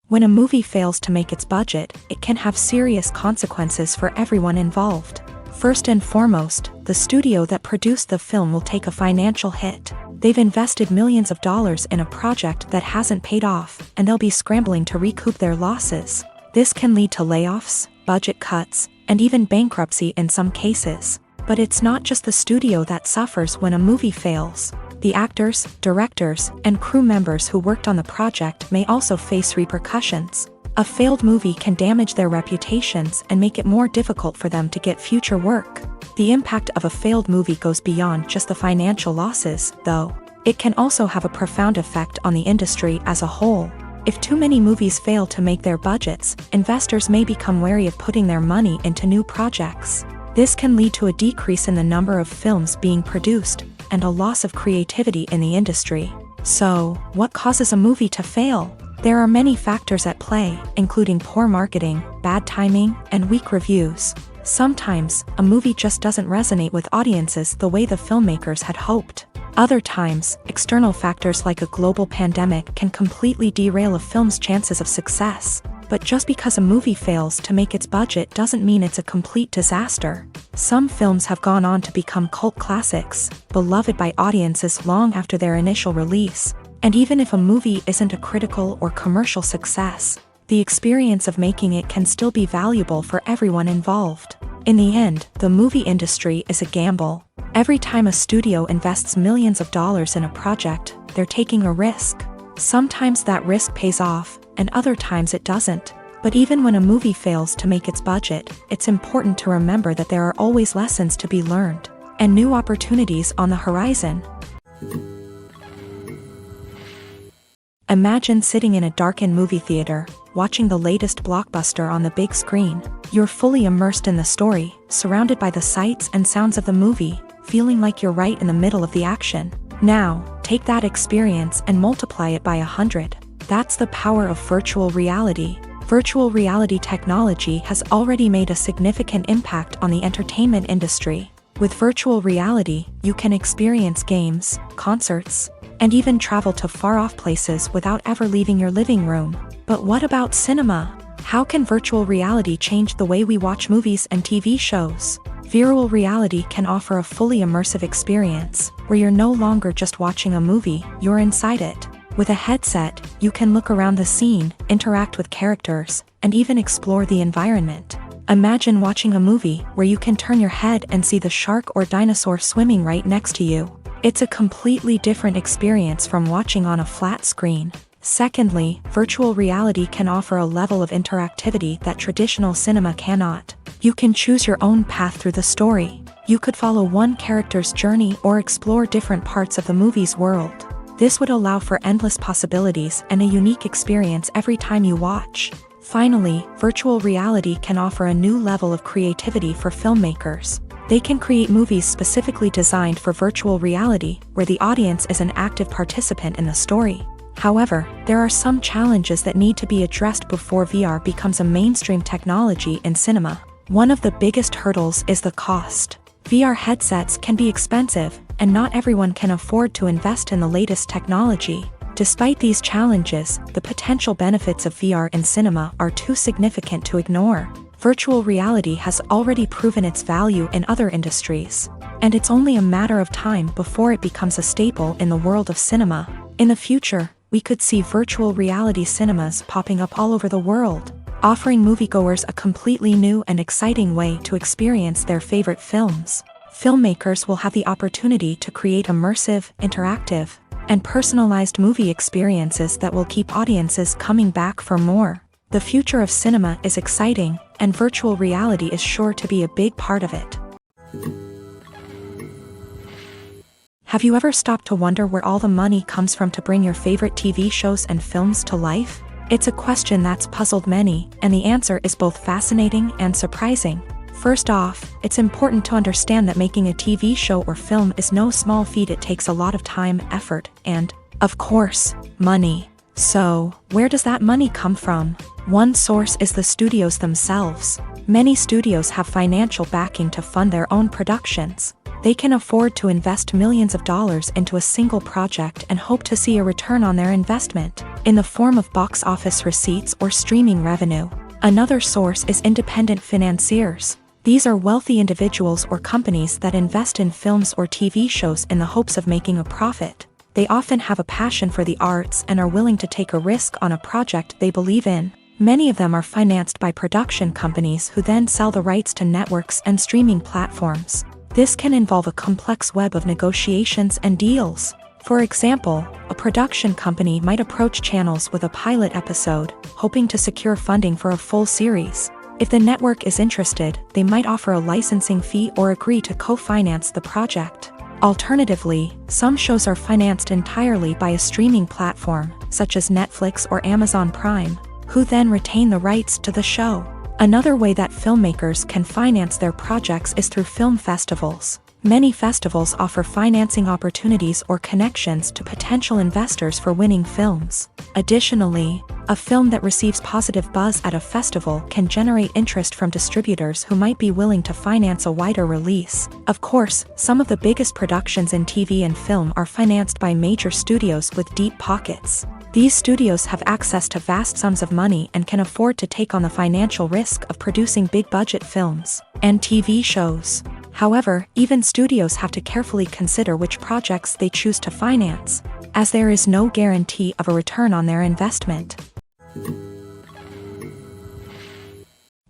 When a movie fails to make its budget, it can have serious consequences for everyone involved. First and foremost, the studio that produced the film will take a financial hit. They've invested millions of dollars in a project that hasn't paid off, and they'll be scrambling to recoup their losses. This can lead to layoffs, budget cuts, and even bankruptcy in some cases. But it's not just the studio that suffers when a movie fails. The actors, directors, and crew members who worked on the project may also face repercussions. A failed movie can damage their reputations and make it more difficult for them to get future work. The impact of a failed movie goes beyond just the financial losses, though. It can also have a profound effect on the industry as a whole. If too many movies fail to make their budgets, investors may become wary of putting their money into new projects. This can lead to a decrease in the number of films being produced, and a loss of creativity in the industry. So, what causes a movie to fail? There are many factors at play, including poor marketing, bad timing, and weak reviews. Sometimes, a movie just doesn't resonate with audiences the way the filmmakers had hoped. Other times, external factors like a global pandemic can completely derail a film's chances of success. But just because a movie fails to make its budget doesn't mean it's a complete disaster. Some films have gone on to become cult classics, beloved by audiences long after their initial release. And even if a movie isn't a critical or commercial success, the experience of making it can still be valuable for everyone involved. In the end, the movie industry is a gamble. Every time a studio invests millions of dollars in a project, they're taking a risk. Sometimes that risk pays off, and other times it doesn't. But even when a movie fails to make its budget, it's important to remember that there are always lessons to be learned, and new opportunities on the horizon. Imagine sitting in a darkened movie theater, watching the latest blockbuster on the big screen. You're fully immersed in the story, surrounded by the sights and sounds of the movie, feeling like you're right in the middle of the action. Now, take that experience and multiply it by 100. That's the power of virtual reality. Virtual reality technology has already made a significant impact on the entertainment industry. With virtual reality, you can experience games, concerts, and even travel to far-off places without ever leaving your living room. But what about cinema? How can virtual reality change the way we watch movies and TV shows? Virtual reality can offer a fully immersive experience, where you're no longer just watching a movie, you're inside it. With a headset, you can look around the scene, interact with characters, and even explore the environment. Imagine watching a movie where you can turn your head and see the shark or dinosaur swimming right next to you. It's a completely different experience from watching on a flat screen. Secondly, virtual reality can offer a level of interactivity that traditional cinema cannot. You can choose your own path through the story. You could follow one character's journey or explore different parts of the movie's world. This would allow for endless possibilities and a unique experience every time you watch. Finally, virtual reality can offer a new level of creativity for filmmakers. They can create movies specifically designed for virtual reality, where the audience is an active participant in the story. However, there are some challenges that need to be addressed before VR becomes a mainstream technology in cinema. One of the biggest hurdles is the cost. VR headsets can be expensive, and not everyone can afford to invest in the latest technology. Despite these challenges, the potential benefits of VR in cinema are too significant to ignore. Virtual reality has already proven its value in other industries, and it's only a matter of time before it becomes a staple in the world of cinema. In the future, we could see virtual reality cinemas popping up all over the world, offering moviegoers a completely new and exciting way to experience their favorite films. Filmmakers will have the opportunity to create immersive, interactive, and personalized movie experiences that will keep audiences coming back for more. The future of cinema is exciting, and virtual reality is sure to be a big part of it. Have you ever stopped to wonder where all the money comes from to bring your favorite TV shows and films to life? It's a question that's puzzled many, and the answer is both fascinating and surprising. First off, it's important to understand that making a TV show or film is no small feat. It takes a lot of time, effort, and, of course, money. So, where does that money come from? One source is the studios themselves. Many studios have financial backing to fund their own productions. They can afford to invest millions of dollars into a single project and hope to see a return on their investment, in the form of box office receipts or streaming revenue. Another source is independent financiers. These are wealthy individuals or companies that invest in films or TV shows in the hopes of making a profit. They often have a passion for the arts and are willing to take a risk on a project they believe in. Many of them are financed by production companies who then sell the rights to networks and streaming platforms. This can involve a complex web of negotiations and deals. For example, a production company might approach channels with a pilot episode, hoping to secure funding for a full series. If the network is interested, they might offer a licensing fee or agree to co-finance the project. Alternatively, some shows are financed entirely by a streaming platform, such as Netflix or Amazon Prime, who then retain the rights to the show. Another way that filmmakers can finance their projects is through film festivals. Many festivals offer financing opportunities or connections to potential investors for winning films. Additionally, a film that receives positive buzz at a festival can generate interest from distributors who might be willing to finance a wider release. Of course, some of the biggest productions in TV and film are financed by major studios with deep pockets. These studios have access to vast sums of money and can afford to take on the financial risk of producing big-budget films and TV shows. However, even studios have to carefully consider which projects they choose to finance, as there is no guarantee of a return on their investment.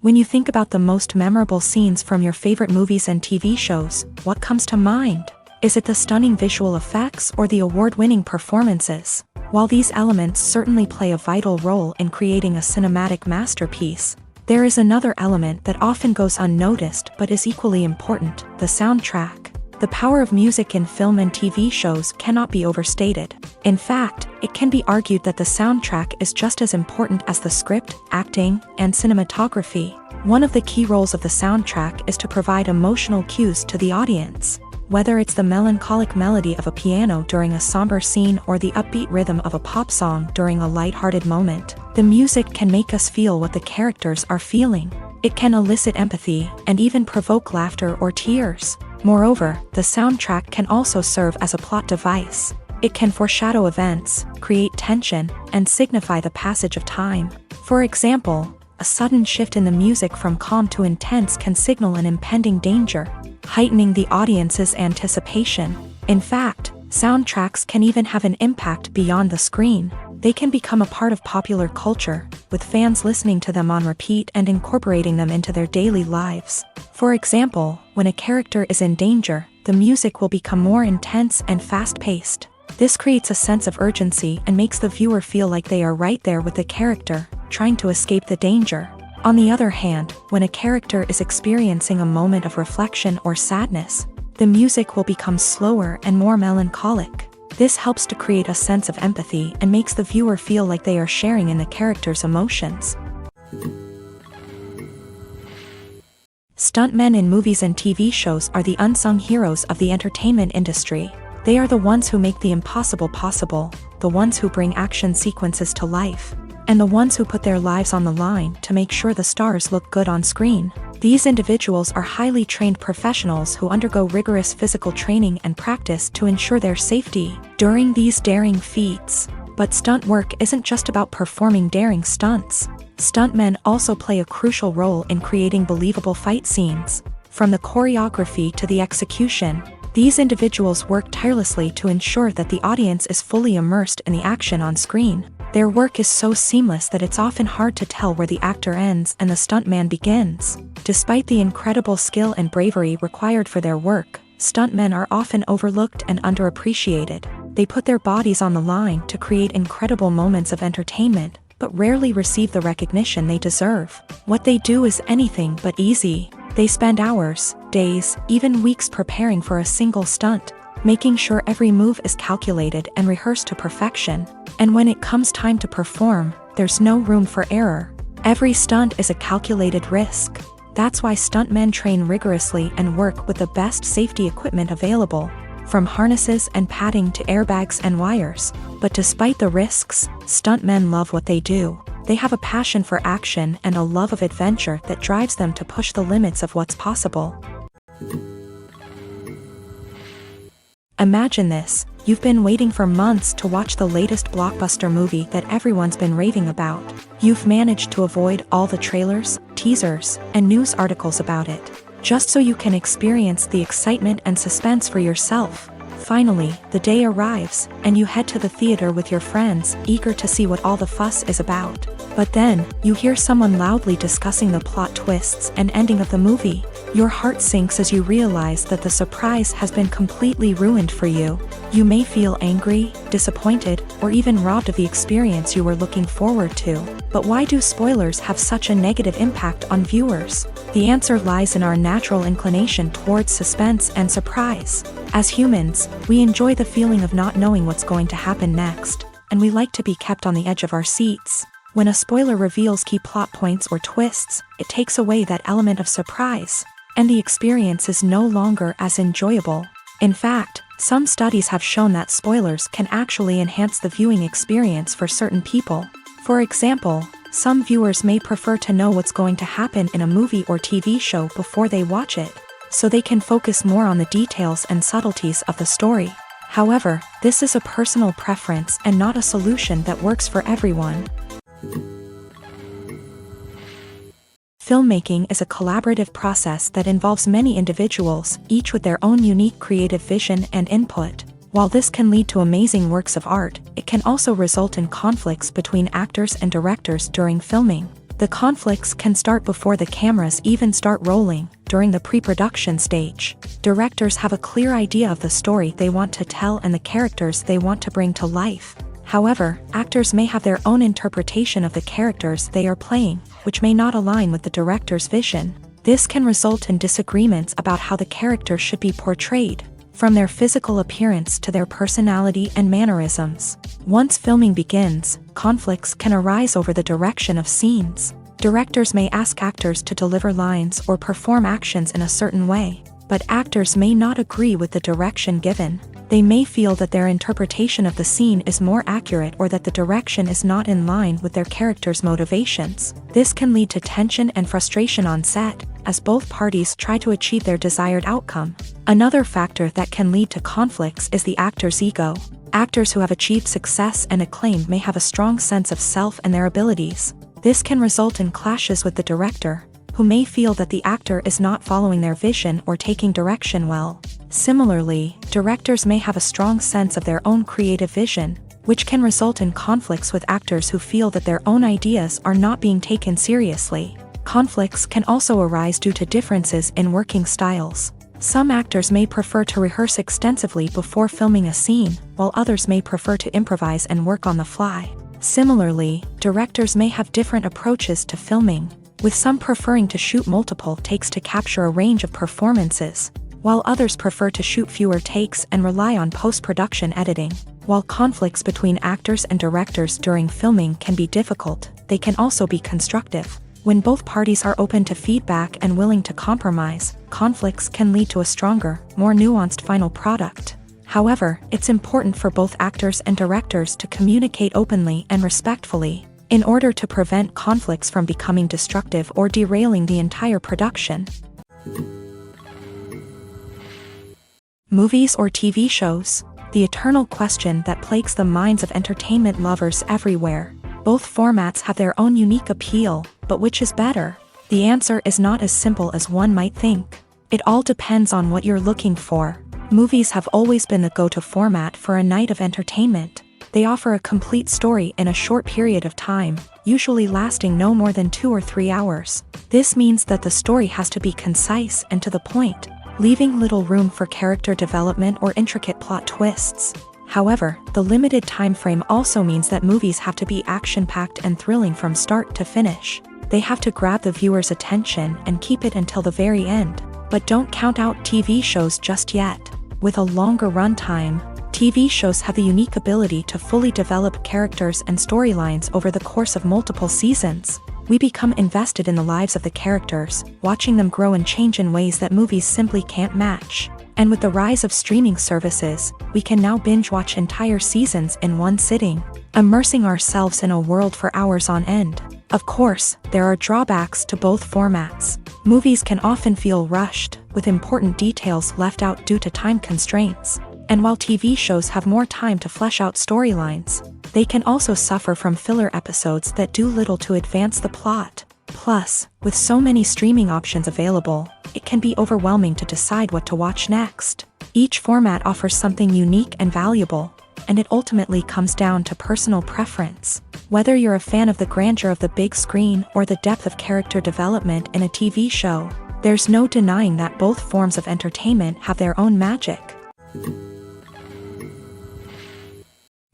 When you think about the most memorable scenes from your favorite movies and TV shows, what comes to mind? Is it the stunning visual effects or the award-winning performances? While these elements certainly play a vital role in creating a cinematic masterpiece, there is another element that often goes unnoticed but is equally important: the soundtrack. The power of music in film and TV shows cannot be overstated. In fact, it can be argued that the soundtrack is just as important as the script, acting, and cinematography. One of the key roles of the soundtrack is to provide emotional cues to the audience. Whether it's the melancholic melody of a piano during a somber scene or the upbeat rhythm of a pop song during a light-hearted moment, the music can make us feel what the characters are feeling. It can elicit empathy and even provoke laughter or tears. Moreover, the soundtrack can also serve as a plot device. It can foreshadow events, create tension, and signify the passage of time. For example, a sudden shift in the music from calm to intense can signal an impending danger, heightening the audience's anticipation. In fact, soundtracks can even have an impact beyond the screen. They can become a part of popular culture, with fans listening to them on repeat and incorporating them into their daily lives. For example, when a character is in danger, the music will become more intense and fast-paced. This creates a sense of urgency and makes the viewer feel like they are right there with the character, trying to escape the danger. On the other hand, when a character is experiencing a moment of reflection or sadness, the music will become slower and more melancholic. This helps to create a sense of empathy and makes the viewer feel like they are sharing in the character's emotions. Stuntmen in movies and TV shows are the unsung heroes of the entertainment industry. They are the ones who make the impossible possible, the ones who bring action sequences to life, and the ones who put their lives on the line to make sure the stars look good on screen. These individuals are highly trained professionals who undergo rigorous physical training and practice to ensure their safety during these daring feats. But stunt work isn't just about performing daring stunts. Stuntmen also play a crucial role in creating believable fight scenes. From the choreography to the execution, these individuals work tirelessly to ensure that the audience is fully immersed in the action on screen. Their work is so seamless that it's often hard to tell where the actor ends and the stuntman begins. Despite the incredible skill and bravery required for their work, stuntmen are often overlooked and underappreciated. They put their bodies on the line to create incredible moments of entertainment, but rarely receive the recognition they deserve. What they do is anything but easy. They spend hours, days, even weeks preparing for a single stunt, making sure every move is calculated and rehearsed to perfection. And when it comes time to perform, there's no room for error. Every stunt is a calculated risk. That's why stuntmen train rigorously and work with the best safety equipment available, from harnesses and padding to airbags and wires. But despite the risks, stuntmen love what they do. They have a passion for action and a love of adventure that drives them to push the limits of what's possible. Imagine this: you've been waiting for months to watch the latest blockbuster movie that everyone's been raving about. You've managed to avoid all the trailers, teasers, and news articles about it, just so you can experience the excitement and suspense for yourself. Finally, the day arrives, and you head to the theater with your friends, eager to see what all the fuss is about. But then, you hear someone loudly discussing the plot twists and ending of the movie. Your heart sinks as you realize that the surprise has been completely ruined for you. You may feel angry, disappointed, or even robbed of the experience you were looking forward to. But why do spoilers have such a negative impact on viewers? The answer lies in our natural inclination towards suspense and surprise. As humans, we enjoy the feeling of not knowing what's going to happen next, and we like to be kept on the edge of our seats. When a spoiler reveals key plot points or twists, it takes away that element of surprise, and the experience is no longer as enjoyable. In fact, some studies have shown that spoilers can actually enhance the viewing experience for certain people. For example, some viewers may prefer to know what's going to happen in a movie or TV show before they watch it, so they can focus more on the details and subtleties of the story. However, this is a personal preference and not a solution that works for everyone. Filmmaking is a collaborative process that involves many individuals, each with their own unique creative vision and input. While this can lead to amazing works of art, it can also result in conflicts between actors and directors during filming. The conflicts can start before the cameras even start rolling, during the pre-production stage. Directors have a clear idea of the story they want to tell and the characters they want to bring to life. However, actors may have their own interpretation of the characters they are playing, which may not align with the director's vision. This can result in disagreements about how the character should be portrayed, from their physical appearance to their personality and mannerisms. Once filming begins, conflicts can arise over the direction of scenes. Directors may ask actors to deliver lines or perform actions in a certain way, but actors may not agree with the direction given. They may feel that their interpretation of the scene is more accurate or that the direction is not in line with their character's motivations. This can lead to tension and frustration on set, as both parties try to achieve their desired outcome. Another factor that can lead to conflicts is the actor's ego. Actors who have achieved success and acclaim may have a strong sense of self and their abilities. This can result in clashes with the director, who may feel that the actor is not following their vision or taking direction well. Similarly, directors may have a strong sense of their own creative vision, which can result in conflicts with actors who feel that their own ideas are not being taken seriously. Conflicts can also arise due to differences in working styles. Some actors may prefer to rehearse extensively before filming a scene, while others may prefer to improvise and work on the fly. Similarly, directors may have different approaches to filming, with some preferring to shoot multiple takes to capture a range of performances, while others prefer to shoot fewer takes and rely on post-production editing. While conflicts between actors and directors during filming can be difficult, they can also be constructive. When both parties are open to feedback and willing to compromise, conflicts can lead to a stronger, more nuanced final product. However, it's important for both actors and directors to communicate openly and respectfully, in order to prevent conflicts from becoming destructive or derailing the entire production. Movies or TV shows? The eternal question that plagues the minds of entertainment lovers everywhere. Both formats have their own unique appeal, but which is better? The answer is not as simple as one might think. It all depends on what you're looking for. Movies have always been the go-to format for a night of entertainment. They offer a complete story in a short period of time, usually lasting no more than 2 or 3 hours. This means that the story has to be concise and to the point, leaving little room for character development or intricate plot twists. However, the limited time frame also means that movies have to be action-packed and thrilling from start to finish. They have to grab the viewer's attention and keep it until the very end. But don't count out TV shows just yet. With a longer runtime, TV shows have the unique ability to fully develop characters and storylines over the course of multiple seasons. We become invested in the lives of the characters, watching them grow and change in ways that movies simply can't match. And with the rise of streaming services, we can now binge-watch entire seasons in one sitting, immersing ourselves in a world for hours on end. Of course, there are drawbacks to both formats. Movies can often feel rushed, with important details left out due to time constraints. And while TV shows have more time to flesh out storylines, they can also suffer from filler episodes that do little to advance the plot. Plus, with so many streaming options available, it can be overwhelming to decide what to watch next. Each format offers something unique and valuable, and it ultimately comes down to personal preference. Whether you're a fan of the grandeur of the big screen or the depth of character development in a TV show, there's no denying that both forms of entertainment have their own magic.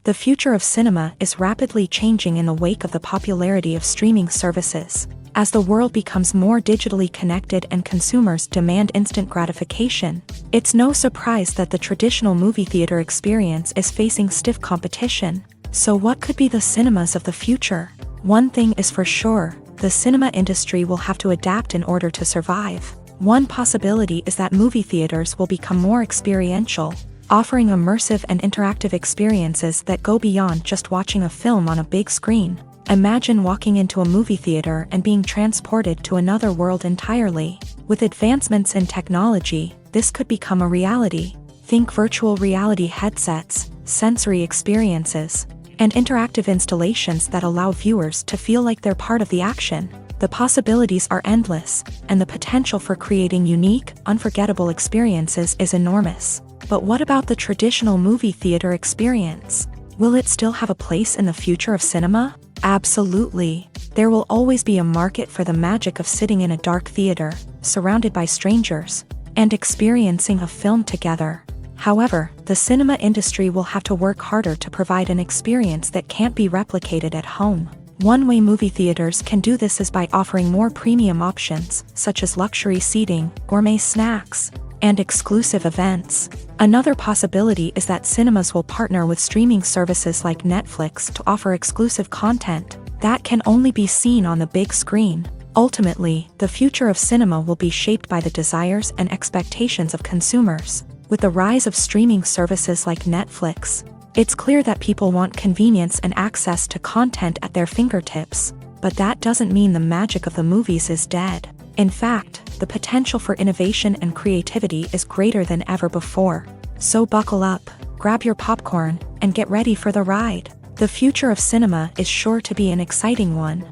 The future of cinema is rapidly changing in the wake of the popularity of streaming services. As the world becomes more digitally connected and consumers demand instant gratification, it's no surprise that the traditional movie theater experience is facing stiff competition. So what could be the cinemas of the future? One thing is for sure, the cinema industry will have to adapt in order to survive. One possibility is that movie theaters will become more experiential, offering immersive and interactive experiences that go beyond just watching a film on a big screen. Imagine walking into a movie theater and being transported to another world entirely. With advancements in technology, this could become a reality. Think virtual reality headsets, sensory experiences, and interactive installations that allow viewers to feel like they're part of the action. The possibilities are endless, and the potential for creating unique, unforgettable experiences is enormous. But what about the traditional movie theater experience? Will it still have a place in the future of cinema? Absolutely. There will always be a market for the magic of sitting in a dark theater, surrounded by strangers, and experiencing a film together. However, the cinema industry will have to work harder to provide an experience that can't be replicated at home. One way movie theaters can do this is by offering more premium options, such as luxury seating, gourmet snacks, and exclusive events. Another possibility is that cinemas will partner with streaming services like Netflix to offer exclusive content that can only be seen on the big screen. Ultimately, the future of cinema will be shaped by the desires and expectations of consumers. With the rise of streaming services like Netflix, it's clear that people want convenience and access to content at their fingertips. But that doesn't mean the magic of the movies is dead. In fact, the potential for innovation and creativity is greater than ever before. So buckle up, grab your popcorn, and get ready for the ride. The future of cinema is sure to be an exciting one.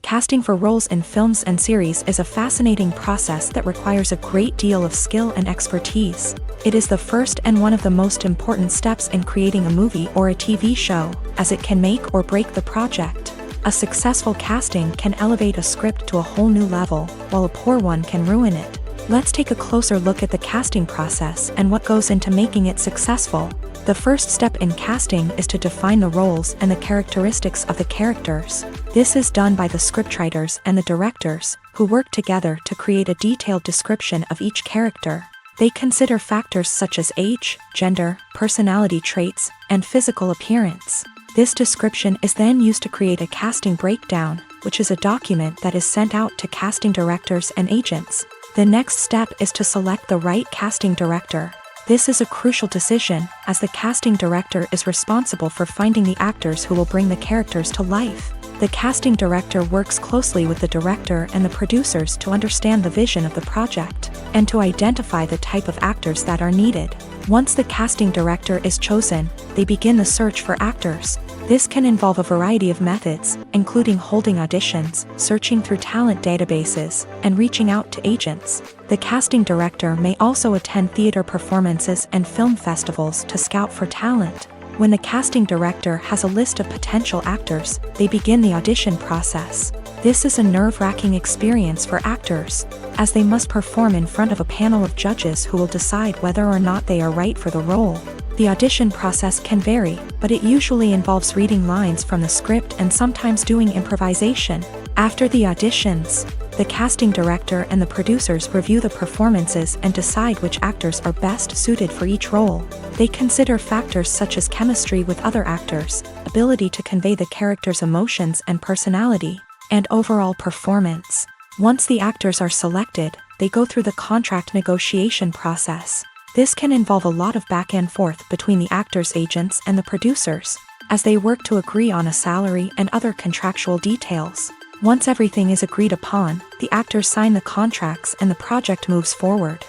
Casting for roles in films and series is a fascinating process that requires a great deal of skill and expertise. It is the first and one of the most important steps in creating a movie or a TV show, as it can make or break the project. A successful casting can elevate a script to a whole new level, while a poor one can ruin it. Let's take a closer look at the casting process and what goes into making it successful. The first step in casting is to define the roles and the characteristics of the characters. This is done by the scriptwriters and the directors, who work together to create a detailed description of each character. They consider factors such as age, gender, personality traits, and physical appearance. This description is then used to create a casting breakdown, which is a document that is sent out to casting directors and agents. The next step is to select the right casting director. This is a crucial decision, as the casting director is responsible for finding the actors who will bring the characters to life. The casting director works closely with the director and the producers to understand the vision of the project, and to identify the type of actors that are needed. Once the casting director is chosen, they begin the search for actors. This can involve a variety of methods, including holding auditions, searching through talent databases, and reaching out to agents. The casting director may also attend theater performances and film festivals to scout for talent. When the casting director has a list of potential actors, they begin the audition process. This is a nerve-wracking experience for actors, as they must perform in front of a panel of judges who will decide whether or not they are right for the role. The audition process can vary, but it usually involves reading lines from the script and sometimes doing improvisation. After the auditions, the casting director and the producers review the performances and decide which actors are best suited for each role. They consider factors such as chemistry with other actors, ability to convey the character's emotions and personality, and overall performance. Once the actors are selected, they go through the contract negotiation process. This can involve a lot of back and forth between the actors' agents and the producers, as they work to agree on a salary and other contractual details. Once everything is agreed upon, the actors sign the contracts and the project moves forward.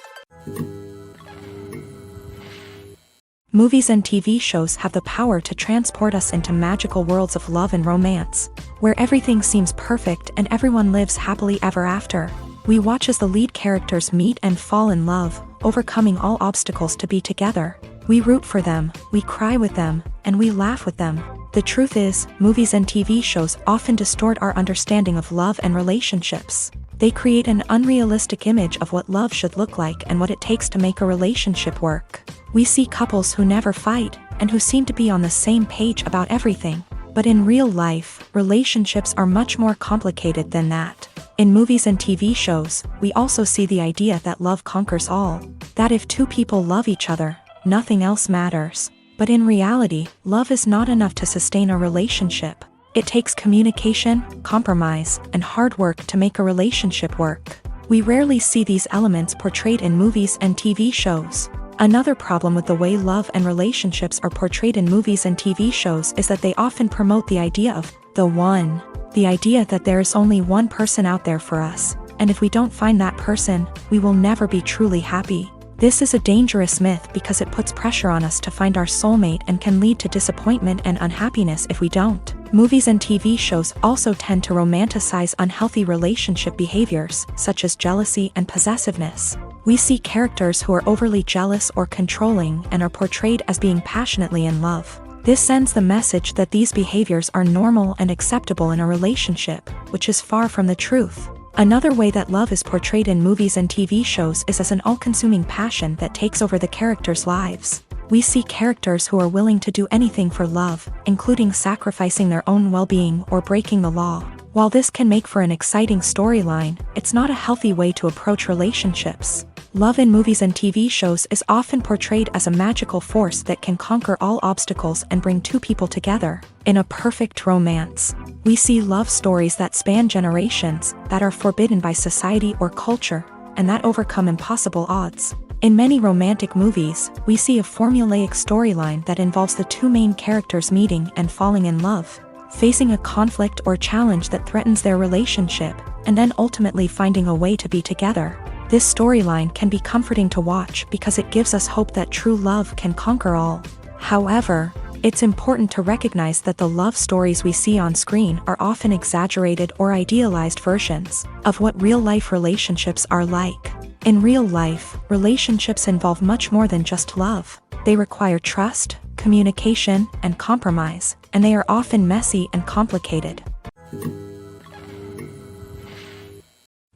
Movies and TV shows have the power to transport us into magical worlds of love and romance, where everything seems perfect and everyone lives happily ever after. We watch as the lead characters meet and fall in love, overcoming all obstacles to be together. We root for them, we cry with them, and we laugh with them. The truth is, movies and TV shows often distort our understanding of love and relationships. They create an unrealistic image of what love should look like and what it takes to make a relationship work. We see couples who never fight, and who seem to be on the same page about everything. But in real life, relationships are much more complicated than that. In movies and TV shows, we also see the idea that love conquers all. That if two people love each other, nothing else matters. But in reality, love is not enough to sustain a relationship. It takes communication, compromise, and hard work to make a relationship work. We rarely see these elements portrayed in movies and TV shows. Another problem with the way love and relationships are portrayed in movies and TV shows is that they often promote the idea of the one. The idea that there is only one person out there for us, and if we don't find that person, we will never be truly happy. This is a dangerous myth because it puts pressure on us to find our soulmate and can lead to disappointment and unhappiness if we don't. Movies and TV shows also tend to romanticize unhealthy relationship behaviors, such as jealousy and possessiveness. We see characters who are overly jealous or controlling and are portrayed as being passionately in love. This sends the message that these behaviors are normal and acceptable in a relationship, which is far from the truth. Another way that love is portrayed in movies and TV shows is as an all-consuming passion that takes over the characters' lives. We see characters who are willing to do anything for love, including sacrificing their own well-being or breaking the law. While this can make for an exciting storyline, it's not a healthy way to approach relationships. Love in movies and TV shows is often portrayed as a magical force that can conquer all obstacles and bring two people together. In a perfect romance, we see love stories that span generations, that are forbidden by society or culture, and that overcome impossible odds. In many romantic movies, we see a formulaic storyline that involves the two main characters meeting and falling in love, facing a conflict or challenge that threatens their relationship, and then ultimately finding a way to be together. This storyline can be comforting to watch because it gives us hope that true love can conquer all. However, it's important to recognize that the love stories we see on screen are often exaggerated or idealized versions of what real-life relationships are like. In real life, relationships involve much more than just love. They require trust, communication, and compromise, and they are often messy and complicated.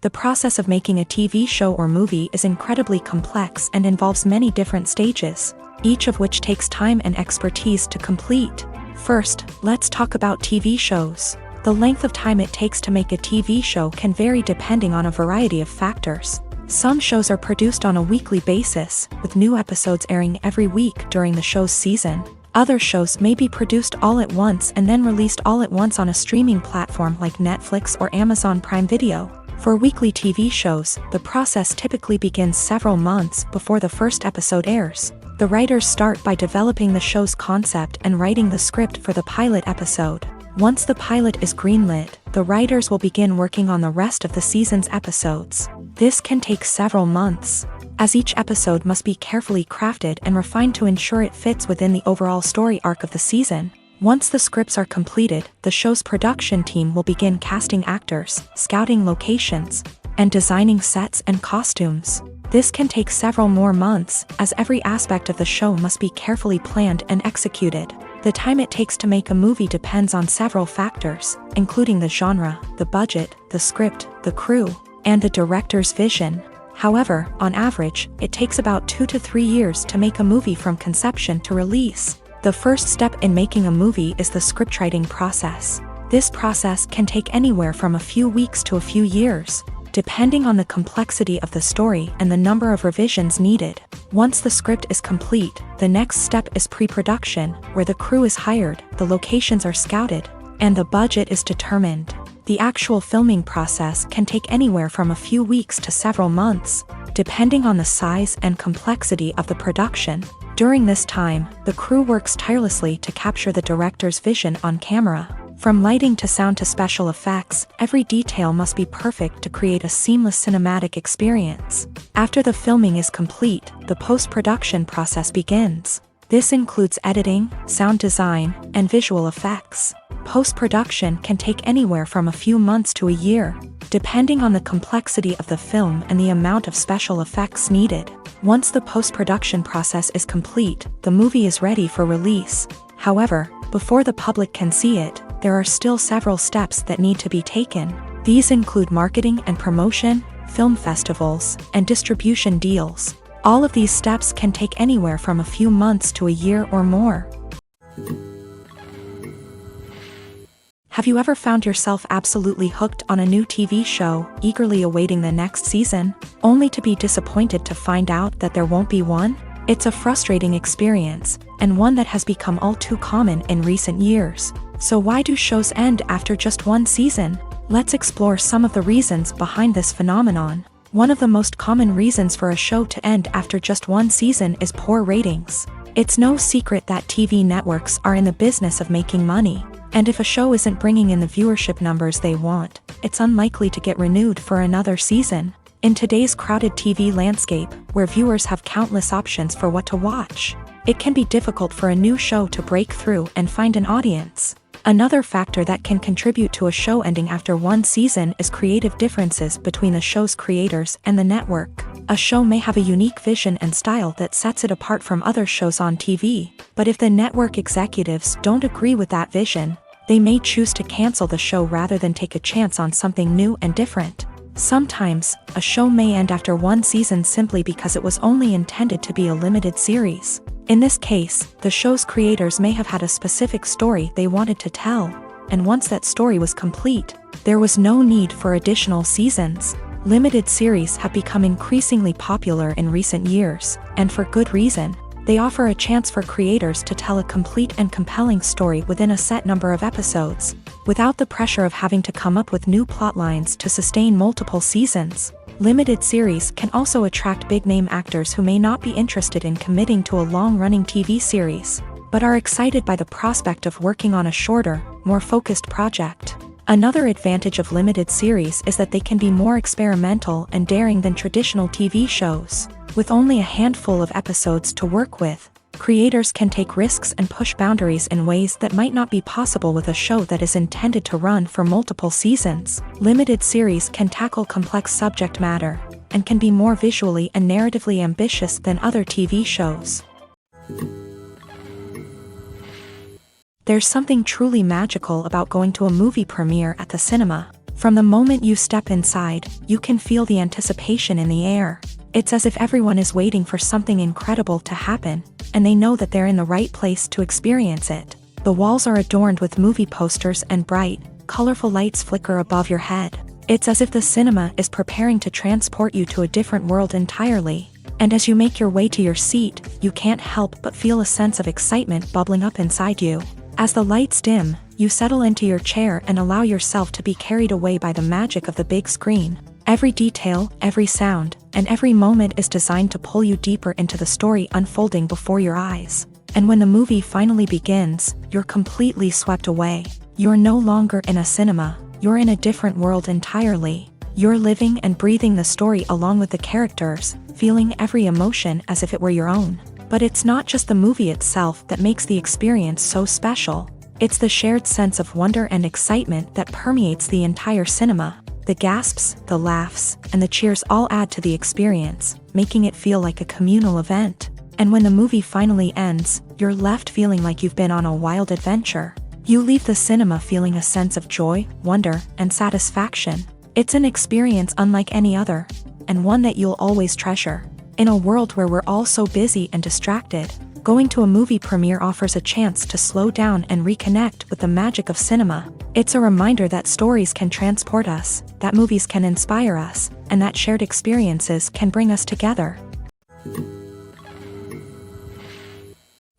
The process of making a TV show or movie is incredibly complex and involves many different stages, each of which takes time and expertise to complete. First, let's talk about TV shows. The length of time it takes to make a TV show can vary depending on a variety of factors. Some shows are produced on a weekly basis, with new episodes airing every week during the show's season. Other shows may be produced all at once and then released all at once on a streaming platform like Netflix or Amazon Prime Video. For weekly TV shows, the process typically begins several months before the first episode airs. The writers start by developing the show's concept and writing the script for the pilot episode. Once the pilot is greenlit, the writers will begin working on the rest of the season's episodes. This can take several months, as each episode must be carefully crafted and refined to ensure it fits within the overall story arc of the season. Once the scripts are completed, the show's production team will begin casting actors, scouting locations, and designing sets and costumes. This can take several more months, as every aspect of the show must be carefully planned and executed. The time it takes to make a movie depends on several factors, including the genre, the budget, the script, the crew, and the director's vision. However, on average, it takes about 2 to 3 years to make a movie from conception to release. The first step in making a movie is the scriptwriting process. This process can take anywhere from a few weeks to a few years, depending on the complexity of the story and the number of revisions needed. Once the script is complete, the next step is pre-production, where the crew is hired, the locations are scouted, and the budget is determined. The actual filming process can take anywhere from a few weeks to several months, depending on the size and complexity of the production. During this time, the crew works tirelessly to capture the director's vision on camera. From lighting to sound to special effects, every detail must be perfect to create a seamless cinematic experience. After the filming is complete, the post-production process begins. This includes editing, sound design, and visual effects. Post-production can take anywhere from a few months to a year, depending on the complexity of the film and the amount of special effects needed. Once the post-production process is complete, the movie is ready for release. However, before the public can see it, there are still several steps that need to be taken. These include marketing and promotion, film festivals, and distribution deals. All of these steps can take anywhere from a few months to a year or more. Have you ever found yourself absolutely hooked on a new TV show, eagerly awaiting the next season, only to be disappointed to find out that there won't be one? It's a frustrating experience, and one that has become all too common in recent years. So why do shows end after just one season? Let's explore some of the reasons behind this phenomenon. One of the most common reasons for a show to end after just one season is poor ratings. It's no secret that TV networks are in the business of making money. And if a show isn't bringing in the viewership numbers they want, it's unlikely to get renewed for another season. In today's crowded TV landscape, where viewers have countless options for what to watch, it can be difficult for a new show to break through and find an audience. Another factor that can contribute to a show ending after one season is creative differences between the show's creators and the network. A show may have a unique vision and style that sets it apart from other shows on TV, but if the network executives don't agree with that vision, they may choose to cancel the show rather than take a chance on something new and different. Sometimes, a show may end after one season simply because it was only intended to be a limited series. In this case, the show's creators may have had a specific story they wanted to tell, and once that story was complete, there was no need for additional seasons. Limited series have become increasingly popular in recent years, and for good reason. They offer a chance for creators to tell a complete and compelling story within a set number of episodes, without the pressure of having to come up with new plotlines to sustain multiple seasons. Limited series can also attract big-name actors who may not be interested in committing to a long-running TV series, but are excited by the prospect of working on a shorter, more focused project. Another advantage of limited series is that they can be more experimental and daring than traditional TV shows. With only a handful of episodes to work with, creators can take risks and push boundaries in ways that might not be possible with a show that is intended to run for multiple seasons. Limited series can tackle complex subject matter, and can be more visually and narratively ambitious than other TV shows. There's something truly magical about going to a movie premiere at the cinema. From the moment you step inside, you can feel the anticipation in the air. It's as if everyone is waiting for something incredible to happen, and they know that they're in the right place to experience it. The walls are adorned with movie posters and bright, colorful lights flicker above your head. It's as if the cinema is preparing to transport you to a different world entirely. And as you make your way to your seat, you can't help but feel a sense of excitement bubbling up inside you. As the lights dim, you settle into your chair and allow yourself to be carried away by the magic of the big screen. Every detail, every sound, and every moment is designed to pull you deeper into the story unfolding before your eyes. And when the movie finally begins, you're completely swept away. You're no longer in a cinema, you're in a different world entirely. You're living and breathing the story along with the characters, feeling every emotion as if it were your own. But it's not just the movie itself that makes the experience so special. It's the shared sense of wonder and excitement that permeates the entire cinema. The gasps, the laughs, and the cheers all add to the experience, making it feel like a communal event. And when the movie finally ends, you're left feeling like you've been on a wild adventure. You leave the cinema feeling a sense of joy, wonder, and satisfaction. It's an experience unlike any other, and one that you'll always treasure. In a world where we're all so busy and distracted, going to a movie premiere offers a chance to slow down and reconnect with the magic of cinema. It's a reminder that stories can transport us, that movies can inspire us, and that shared experiences can bring us together.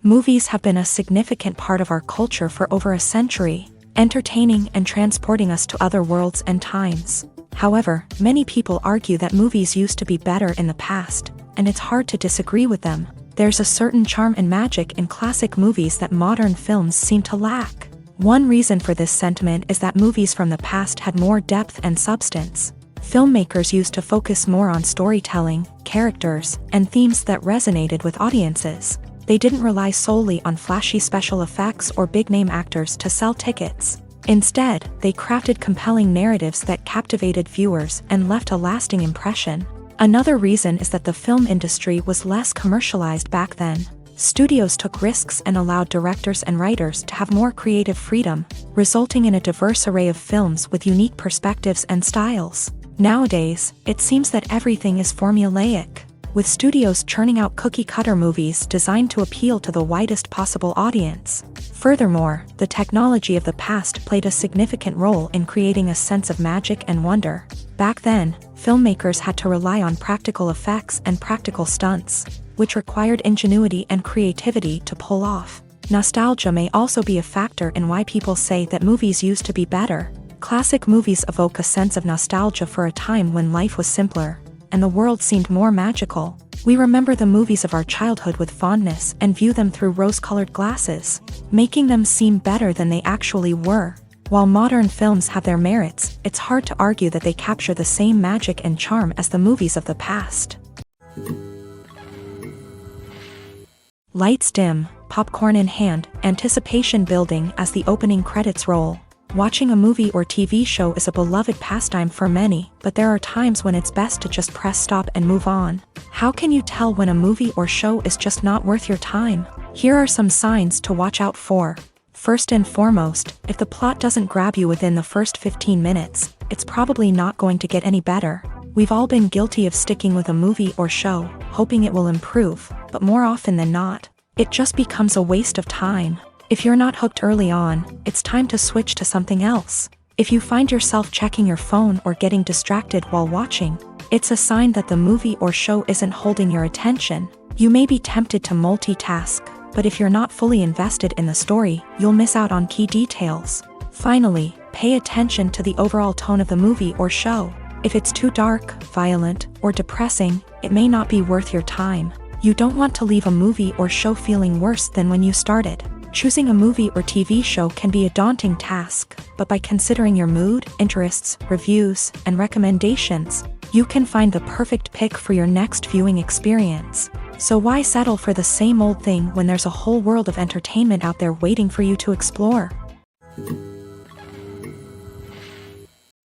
Movies have been a significant part of our culture for over a century, entertaining and transporting us to other worlds and times. However, many people argue that movies used to be better in the past, and it's hard to disagree with them. There's a certain charm and magic in classic movies that modern films seem to lack. One reason for this sentiment is that movies from the past had more depth and substance. Filmmakers used to focus more on storytelling, characters, and themes that resonated with audiences. They didn't rely solely on flashy special effects or big-name actors to sell tickets. Instead, they crafted compelling narratives that captivated viewers and left a lasting impression. Another reason is that the film industry was less commercialized back then. Studios took risks and allowed directors and writers to have more creative freedom, resulting in a diverse array of films with unique perspectives and styles. Nowadays, it seems that everything is formulaic, with studios churning out cookie-cutter movies designed to appeal to the widest possible audience. Furthermore, the technology of the past played a significant role in creating a sense of magic and wonder. Back then, filmmakers had to rely on practical effects and practical stunts, which required ingenuity and creativity to pull off. Nostalgia may also be a factor in why people say that movies used to be better. Classic movies evoke a sense of nostalgia for a time when life was simpler, and the world seemed more magical. We remember the movies of our childhood with fondness and view them through rose-colored glasses, making them seem better than they actually were. While modern films have their merits, it's hard to argue that they capture the same magic and charm as the movies of the past. Lights dim, popcorn in hand, anticipation building as the opening credits roll. Watching a movie or TV show is a beloved pastime for many, but there are times when it's best to just press stop and move on. How can you tell when a movie or show is just not worth your time? Here are some signs to watch out for. First and foremost, if the plot doesn't grab you within the first 15 minutes, it's probably not going to get any better. We've all been guilty of sticking with a movie or show, hoping it will improve, but more often than not, it just becomes a waste of time. If you're not hooked early on, it's time to switch to something else. If you find yourself checking your phone or getting distracted while watching, it's a sign that the movie or show isn't holding your attention. You may be tempted to multitask, but if you're not fully invested in the story, you'll miss out on key details. Finally, pay attention to the overall tone of the movie or show. If it's too dark, violent, or depressing, it may not be worth your time. You don't want to leave a movie or show feeling worse than when you started. Choosing a movie or TV show can be a daunting task, but by considering your mood, interests, reviews, and recommendations, you can find the perfect pick for your next viewing experience. So why settle for the same old thing when there's a whole world of entertainment out there waiting for you to explore?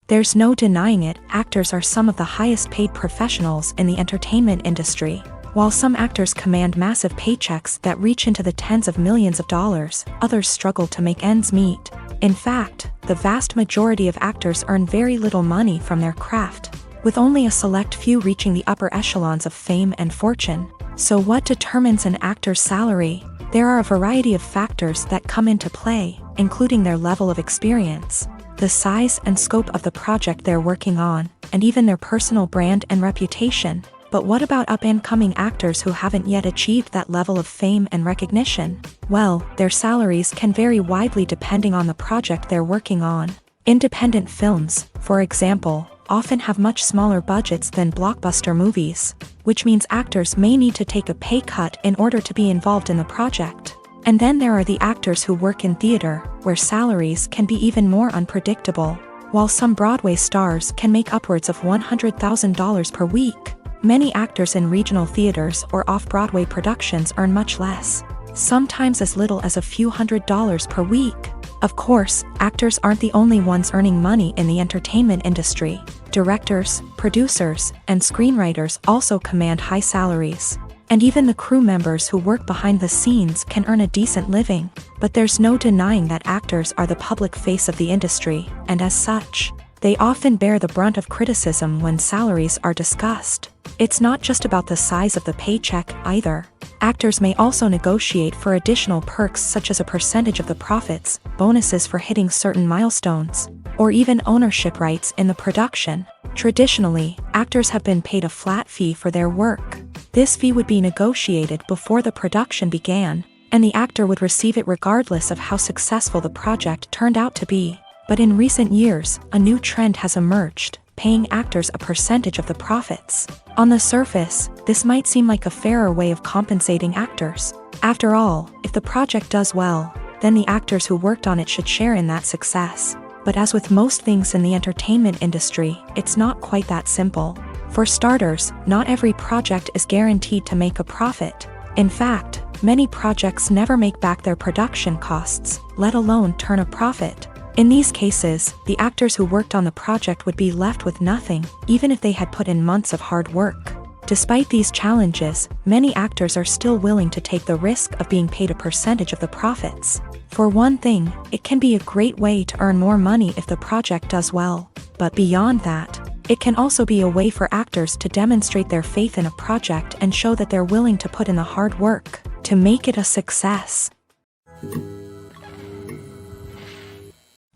There's no denying it, actors are some of the highest paid professionals in the entertainment industry. While some actors command massive paychecks that reach into the tens of millions of dollars, others struggle to make ends meet. In fact, the vast majority of actors earn very little money from their craft, with only a select few reaching the upper echelons of fame and fortune. So what determines an actor's salary? There are a variety of factors that come into play, including their level of experience, the size and scope of the project they're working on, and even their personal brand and reputation. But what about up-and-coming actors who haven't yet achieved that level of fame and recognition? Well, their salaries can vary widely depending on the project they're working on. Independent films, for example, often have much smaller budgets than blockbuster movies, which means actors may need to take a pay cut in order to be involved in the project. And then there are the actors who work in theater, where salaries can be even more unpredictable. While some Broadway stars can make upwards of $100,000 per week, many actors in regional theaters or off-Broadway productions earn much less, sometimes as little as a few $100s per week. Of course, actors aren't the only ones earning money in the entertainment industry. Directors, producers, and screenwriters also command high salaries. And even the crew members who work behind the scenes can earn a decent living. But there's no denying that actors are the public face of the industry, and as such, they often bear the brunt of criticism when salaries are discussed. It's not just about the size of the paycheck, either. Actors may also negotiate for additional perks such as a percentage of the profits, bonuses for hitting certain milestones, or even ownership rights in the production. Traditionally, actors have been paid a flat fee for their work. This fee would be negotiated before the production began, and the actor would receive it regardless of how successful the project turned out to be. But in recent years, a new trend has emerged, paying actors a percentage of the profits. On the surface, this might seem like a fairer way of compensating actors. After all, if the project does well, then the actors who worked on it should share in that success. But as with most things in the entertainment industry, it's not quite that simple. For starters, not every project is guaranteed to make a profit. In fact, many projects never make back their production costs, let alone turn a profit. In these cases, the actors who worked on the project would be left with nothing, even if they had put in months of hard work. Despite these challenges, many actors are still willing to take the risk of being paid a percentage of the profits. For one thing, it can be a great way to earn more money if the project does well. But beyond that, it can also be a way for actors to demonstrate their faith in a project and show that they're willing to put in the hard work to make it a success.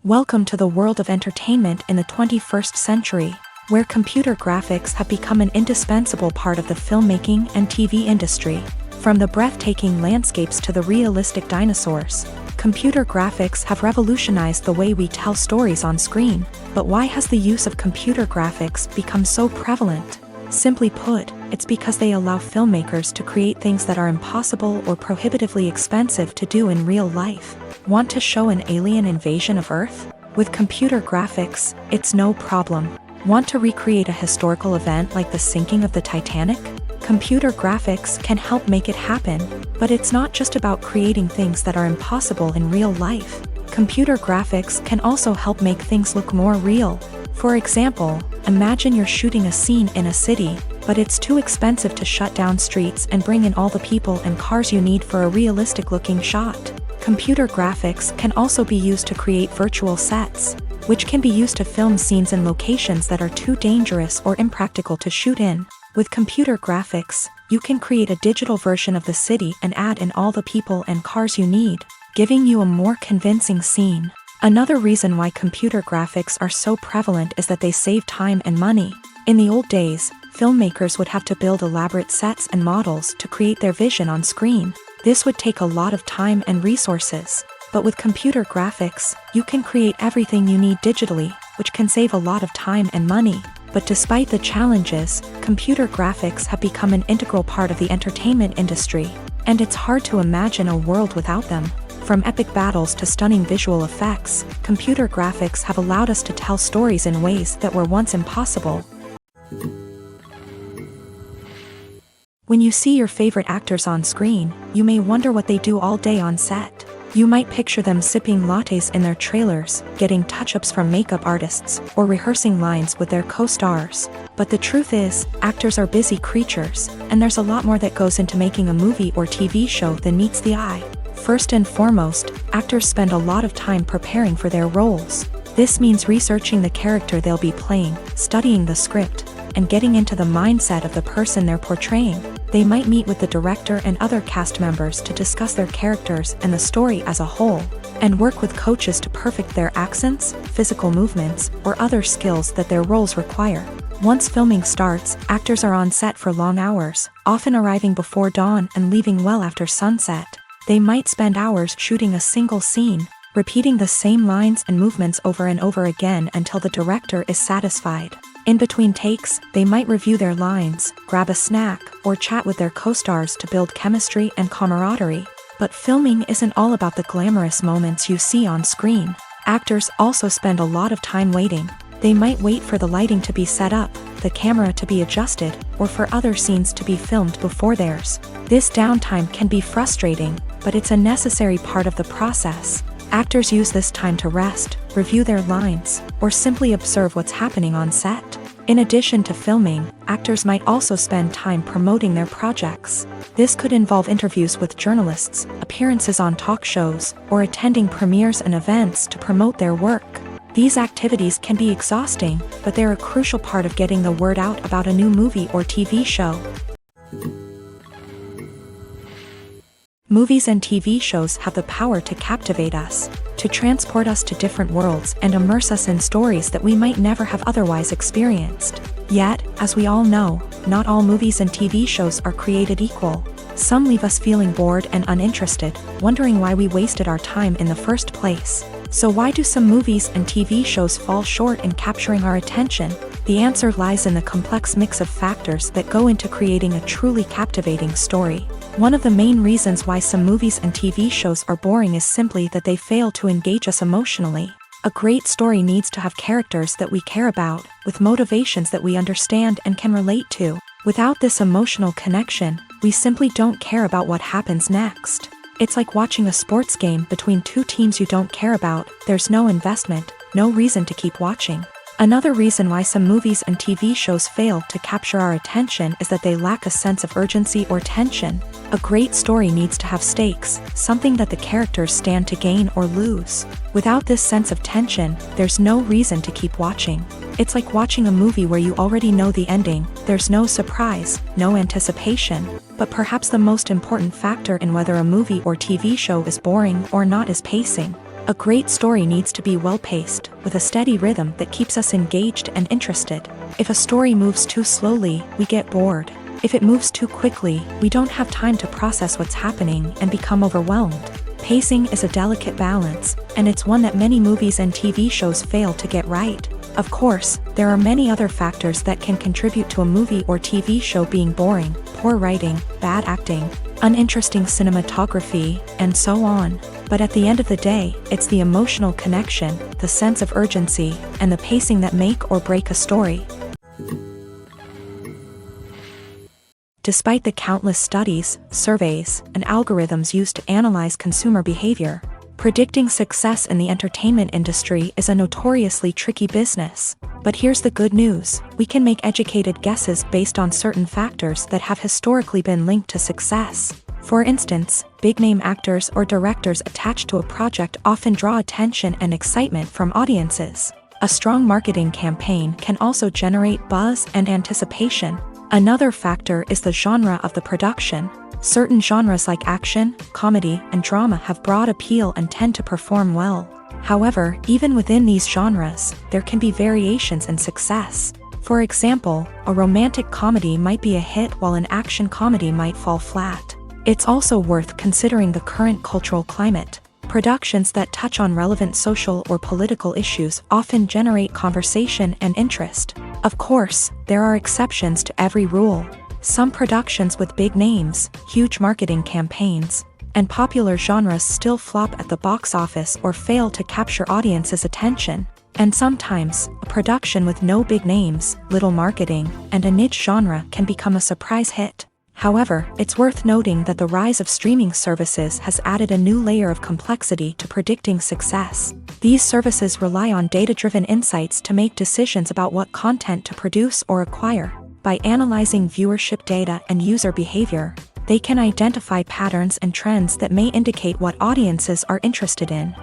Welcome to the world of entertainment in the 21st century, where computer graphics have become an indispensable part of the filmmaking and TV industry. From the breathtaking landscapes to the realistic dinosaurs, computer graphics have revolutionized the way we tell stories on screen. But why has the use of computer graphics become so prevalent? Simply put, it's because they allow filmmakers to create things that are impossible or prohibitively expensive to do in real life. Want to show an alien invasion of Earth? With computer graphics, it's no problem. Want to recreate a historical event like the sinking of the Titanic? Computer graphics can help make it happen, but it's not just about creating things that are impossible in real life. Computer graphics can also help make things look more real. For example, imagine you're shooting a scene in a city, but it's too expensive to shut down streets and bring in all the people and cars you need for a realistic-looking shot. Computer graphics can also be used to create virtual sets, which can be used to film scenes in locations that are too dangerous or impractical to shoot in. With computer graphics, you can create a digital version of the city and add in all the people and cars you need, giving you a more convincing scene. Another reason why computer graphics are so prevalent is that they save time and money. In the old days, filmmakers would have to build elaborate sets and models to create their vision on screen. This would take a lot of time and resources. But with computer graphics, you can create everything you need digitally, which can save a lot of time and money. But despite the challenges, computer graphics have become an integral part of the entertainment industry, and it's hard to imagine a world without them. From epic battles to stunning visual effects, computer graphics have allowed us to tell stories in ways that were once impossible. When you see your favorite actors on screen, you may wonder what they do all day on set. You might picture them sipping lattes in their trailers, getting touch-ups from makeup artists, or rehearsing lines with their co-stars. But the truth is, actors are busy creatures, and there's a lot more that goes into making a movie or TV show than meets the eye. First and foremost, actors spend a lot of time preparing for their roles. This means researching the character they'll be playing, studying the script, and getting into the mindset of the person they're portraying. They might meet with the director and other cast members to discuss their characters and the story as a whole, and work with coaches to perfect their accents, physical movements, or other skills that their roles require. Once filming starts, actors are on set for long hours, often arriving before dawn and leaving well after sunset. They might spend hours shooting a single scene, repeating the same lines and movements over and over again until the director is satisfied. In between takes, they might review their lines, grab a snack, or chat with their co-stars to build chemistry and camaraderie. But filming isn't all about the glamorous moments you see on screen. Actors also spend a lot of time waiting. They might wait for the lighting to be set up, the camera to be adjusted, or for other scenes to be filmed before theirs. This downtime can be frustrating, but it's a necessary part of the process. Actors use this time to rest, review their lines, or simply observe what's happening on set. In addition to filming, actors might also spend time promoting their projects. This could involve interviews with journalists, appearances on talk shows, or attending premieres and events to promote their work. These activities can be exhausting, but they're a crucial part of getting the word out about a new movie or TV show. Movies and TV shows have the power to captivate us, to transport us to different worlds and immerse us in stories that we might never have otherwise experienced. Yet, as we all know, not all movies and TV shows are created equal. Some leave us feeling bored and uninterested, wondering why we wasted our time in the first place. So why do some movies and TV shows fall short in capturing our attention? The answer lies in the complex mix of factors that go into creating a truly captivating story. One of the main reasons why some movies and TV shows are boring is simply that they fail to engage us emotionally. A great story needs to have characters that we care about, with motivations that we understand and can relate to. Without this emotional connection, we simply don't care about what happens next. It's like watching a sports game between two teams you don't care about. There's no investment, no reason to keep watching. Another reason why some movies and TV shows fail to capture our attention is that they lack a sense of urgency or tension. A great story needs to have stakes, something that the characters stand to gain or lose. Without this sense of tension, there's no reason to keep watching. It's like watching a movie where you already know the ending. There's no surprise, no anticipation. But perhaps the most important factor in whether a movie or TV show is boring or not is pacing. A great story needs to be well-paced, with a steady rhythm that keeps us engaged and interested. If a story moves too slowly, we get bored. If it moves too quickly, we don't have time to process what's happening and become overwhelmed. Pacing is a delicate balance, and it's one that many movies and TV shows fail to get right. Of course, there are many other factors that can contribute to a movie or TV show being boring: poor writing, bad acting, uninteresting cinematography, and so on. But at the end of the day, it's the emotional connection, the sense of urgency, and the pacing that make or break a story. Despite the countless studies, surveys, and algorithms used to analyze consumer behavior, predicting success in the entertainment industry is a notoriously tricky business. But here's the good news: we can make educated guesses based on certain factors that have historically been linked to success. For instance, big-name actors or directors attached to a project often draw attention and excitement from audiences. A strong marketing campaign can also generate buzz and anticipation. Another factor is the genre of the production. Certain genres like action, comedy, and drama have broad appeal and tend to perform well. However, even within these genres, there can be variations in success. For example, a romantic comedy might be a hit while an action comedy might fall flat. It's also worth considering the current cultural climate. Productions that touch on relevant social or political issues often generate conversation and interest. Of course, there are exceptions to every rule. Some productions with big names, huge marketing campaigns, and popular genres still flop at the box office or fail to capture audiences' attention. And sometimes, a production with no big names, little marketing, and a niche genre can become a surprise hit. However, it's worth noting that the rise of streaming services has added a new layer of complexity to predicting success. These services rely on data-driven insights to make decisions about what content to produce or acquire. By analyzing viewership data and user behavior, they can identify patterns and trends that may indicate what audiences are interested in.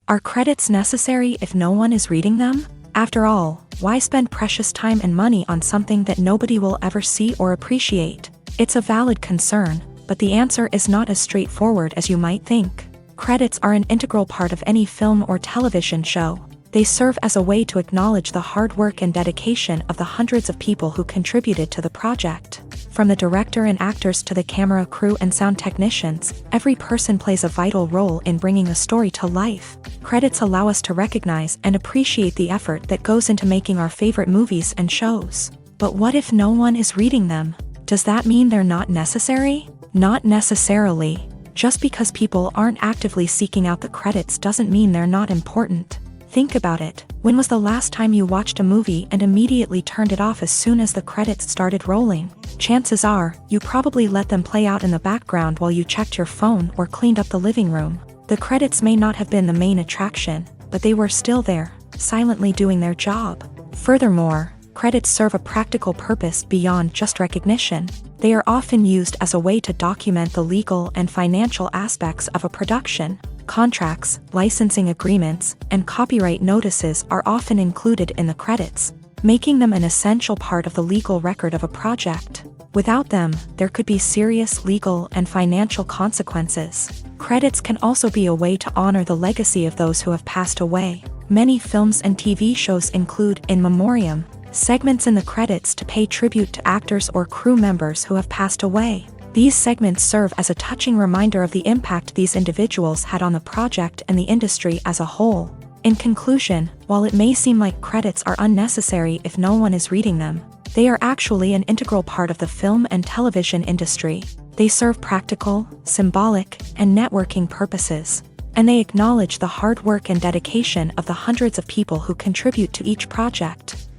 Are credits necessary if no one is reading them? After all, why spend precious time and money on something that nobody will ever see or appreciate? It's a valid concern, but the answer is not as straightforward as you might think. Credits are an integral part of any film or television show. They serve as a way to acknowledge the hard work and dedication of the hundreds of people who contributed to the project. From the director and actors to the camera crew and sound technicians, every person plays a vital role in bringing a story to life. Credits allow us to recognize and appreciate the effort that goes into making our favorite movies and shows. But what if no one is reading them? Does that mean they're not necessary? Not necessarily. Just because people aren't actively seeking out the credits doesn't mean they're not important. Think about it. When was the last time you watched a movie and immediately turned it off as soon as the credits started rolling? Chances are, you probably let them play out in the background while you checked your phone or cleaned up the living room. The credits may not have been the main attraction, but they were still there, silently doing their job. Furthermore, credits serve a practical purpose beyond just recognition. They are often used as a way to document the legal and financial aspects of a production. Contracts, licensing agreements, and copyright notices are often included in the credits, making them an essential part of the legal record of a project. Without them, there could be serious legal and financial consequences. Credits can also be a way to honor the legacy of those who have passed away. Many films and TV shows include in memoriam segments in the credits to pay tribute to actors or crew members who have passed away. These segments serve as a touching reminder of the impact these individuals had on the project and the industry as a whole. In conclusion, while it may seem like credits are unnecessary if no one is reading them, they are actually an integral part of the film and television industry. They serve practical, symbolic, and networking purposes, and they acknowledge the hard work and dedication of the hundreds of people who contribute to each project.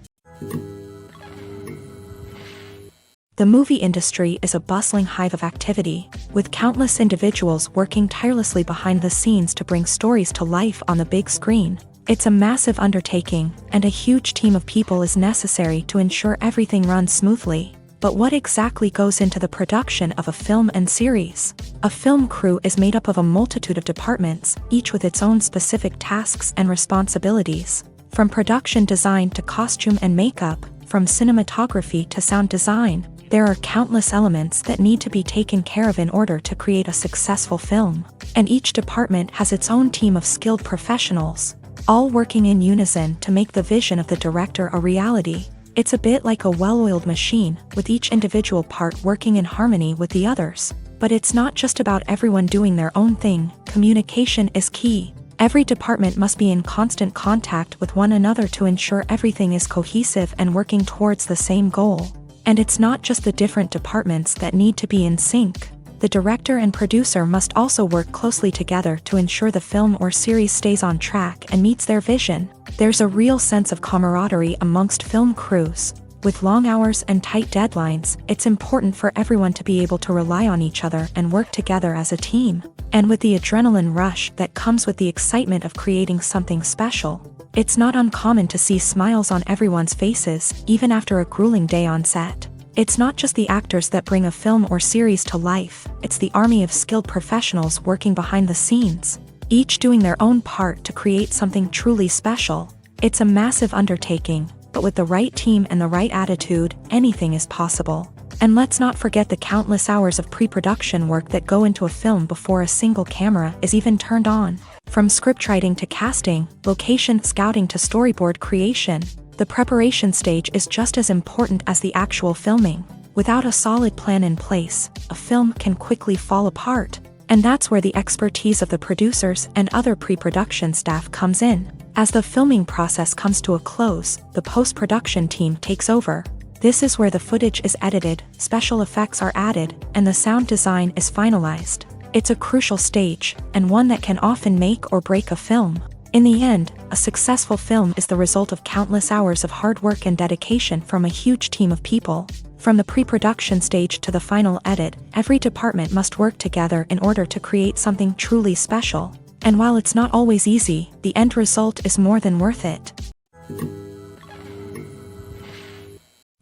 The movie industry is a bustling hive of activity, with countless individuals working tirelessly behind the scenes to bring stories to life on the big screen. It's a massive undertaking, and a huge team of people is necessary to ensure everything runs smoothly. But what exactly goes into the production of a film and series? A film crew is made up of a multitude of departments, each with its own specific tasks and responsibilities. From production design to costume and makeup, from cinematography to sound design, there are countless elements that need to be taken care of in order to create a successful film. And each department has its own team of skilled professionals, all working in unison to make the vision of the director a reality. It's a bit like a well-oiled machine, with each individual part working in harmony with the others. But it's not just about everyone doing their own thing. Communication is key. Every department must be in constant contact with one another to ensure everything is cohesive and working towards the same goal. And it's not just the different departments that need to be in sync. The director and producer must also work closely together to ensure the film or series stays on track and meets their vision. There's a real sense of camaraderie amongst film crews. With long hours and tight deadlines, it's important for everyone to be able to rely on each other and work together as a team. And with the adrenaline rush that comes with the excitement of creating something special, it's not uncommon to see smiles on everyone's faces, even after a grueling day on set. It's not just the actors that bring a film or series to life, it's the army of skilled professionals working behind the scenes, each doing their own part to create something truly special. It's a massive undertaking, but with the right team and the right attitude, anything is possible. And let's not forget the countless hours of pre-production work that go into a film before a single camera is even turned on. From scriptwriting to casting, location scouting to storyboard creation, the preparation stage is just as important as the actual filming. Without a solid plan in place, a film can quickly fall apart. And that's where the expertise of the producers and other pre-production staff comes in. As the filming process comes to a close, the post-production team takes over. This is where the footage is edited, special effects are added, and the sound design is finalized. It's a crucial stage, and one that can often make or break a film. In the end, a successful film is the result of countless hours of hard work and dedication from a huge team of people. From the pre-production stage to the final edit, every department must work together in order to create something truly special. And while it's not always easy, the end result is more than worth it.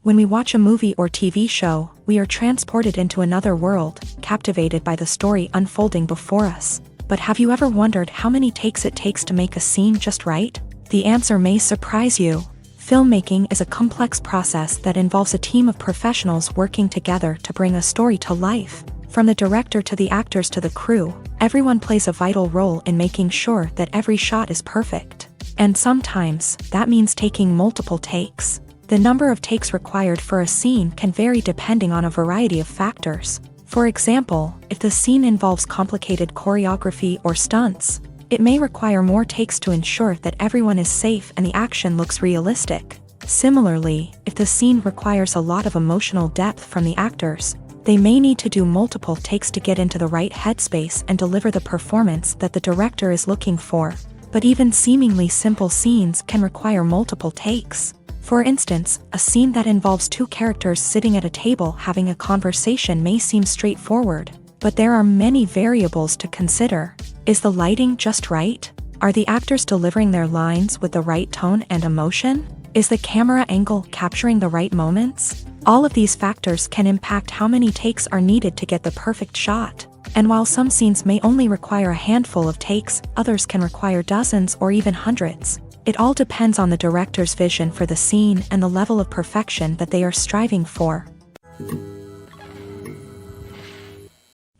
When we watch a movie or TV show, we are transported into another world, captivated by the story unfolding before us. But have you ever wondered how many takes it takes to make a scene just right? The answer may surprise you. Filmmaking is a complex process that involves a team of professionals working together to bring a story to life. From the director to the actors to the crew, everyone plays a vital role in making sure that every shot is perfect. And sometimes, that means taking multiple takes. The number of takes required for a scene can vary depending on a variety of factors. For example, if the scene involves complicated choreography or stunts, it may require more takes to ensure that everyone is safe and the action looks realistic. Similarly, if the scene requires a lot of emotional depth from the actors, they may need to do multiple takes to get into the right headspace and deliver the performance that the director is looking for. But even seemingly simple scenes can require multiple takes. For instance, a scene that involves two characters sitting at a table having a conversation may seem straightforward, but there are many variables to consider. Is the lighting just right? Are the actors delivering their lines with the right tone and emotion? Is the camera angle capturing the right moments? All of these factors can impact how many takes are needed to get the perfect shot. And while some scenes may only require a handful of takes, others can require dozens or even hundreds. It all depends on the director's vision for the scene and the level of perfection that they are striving for.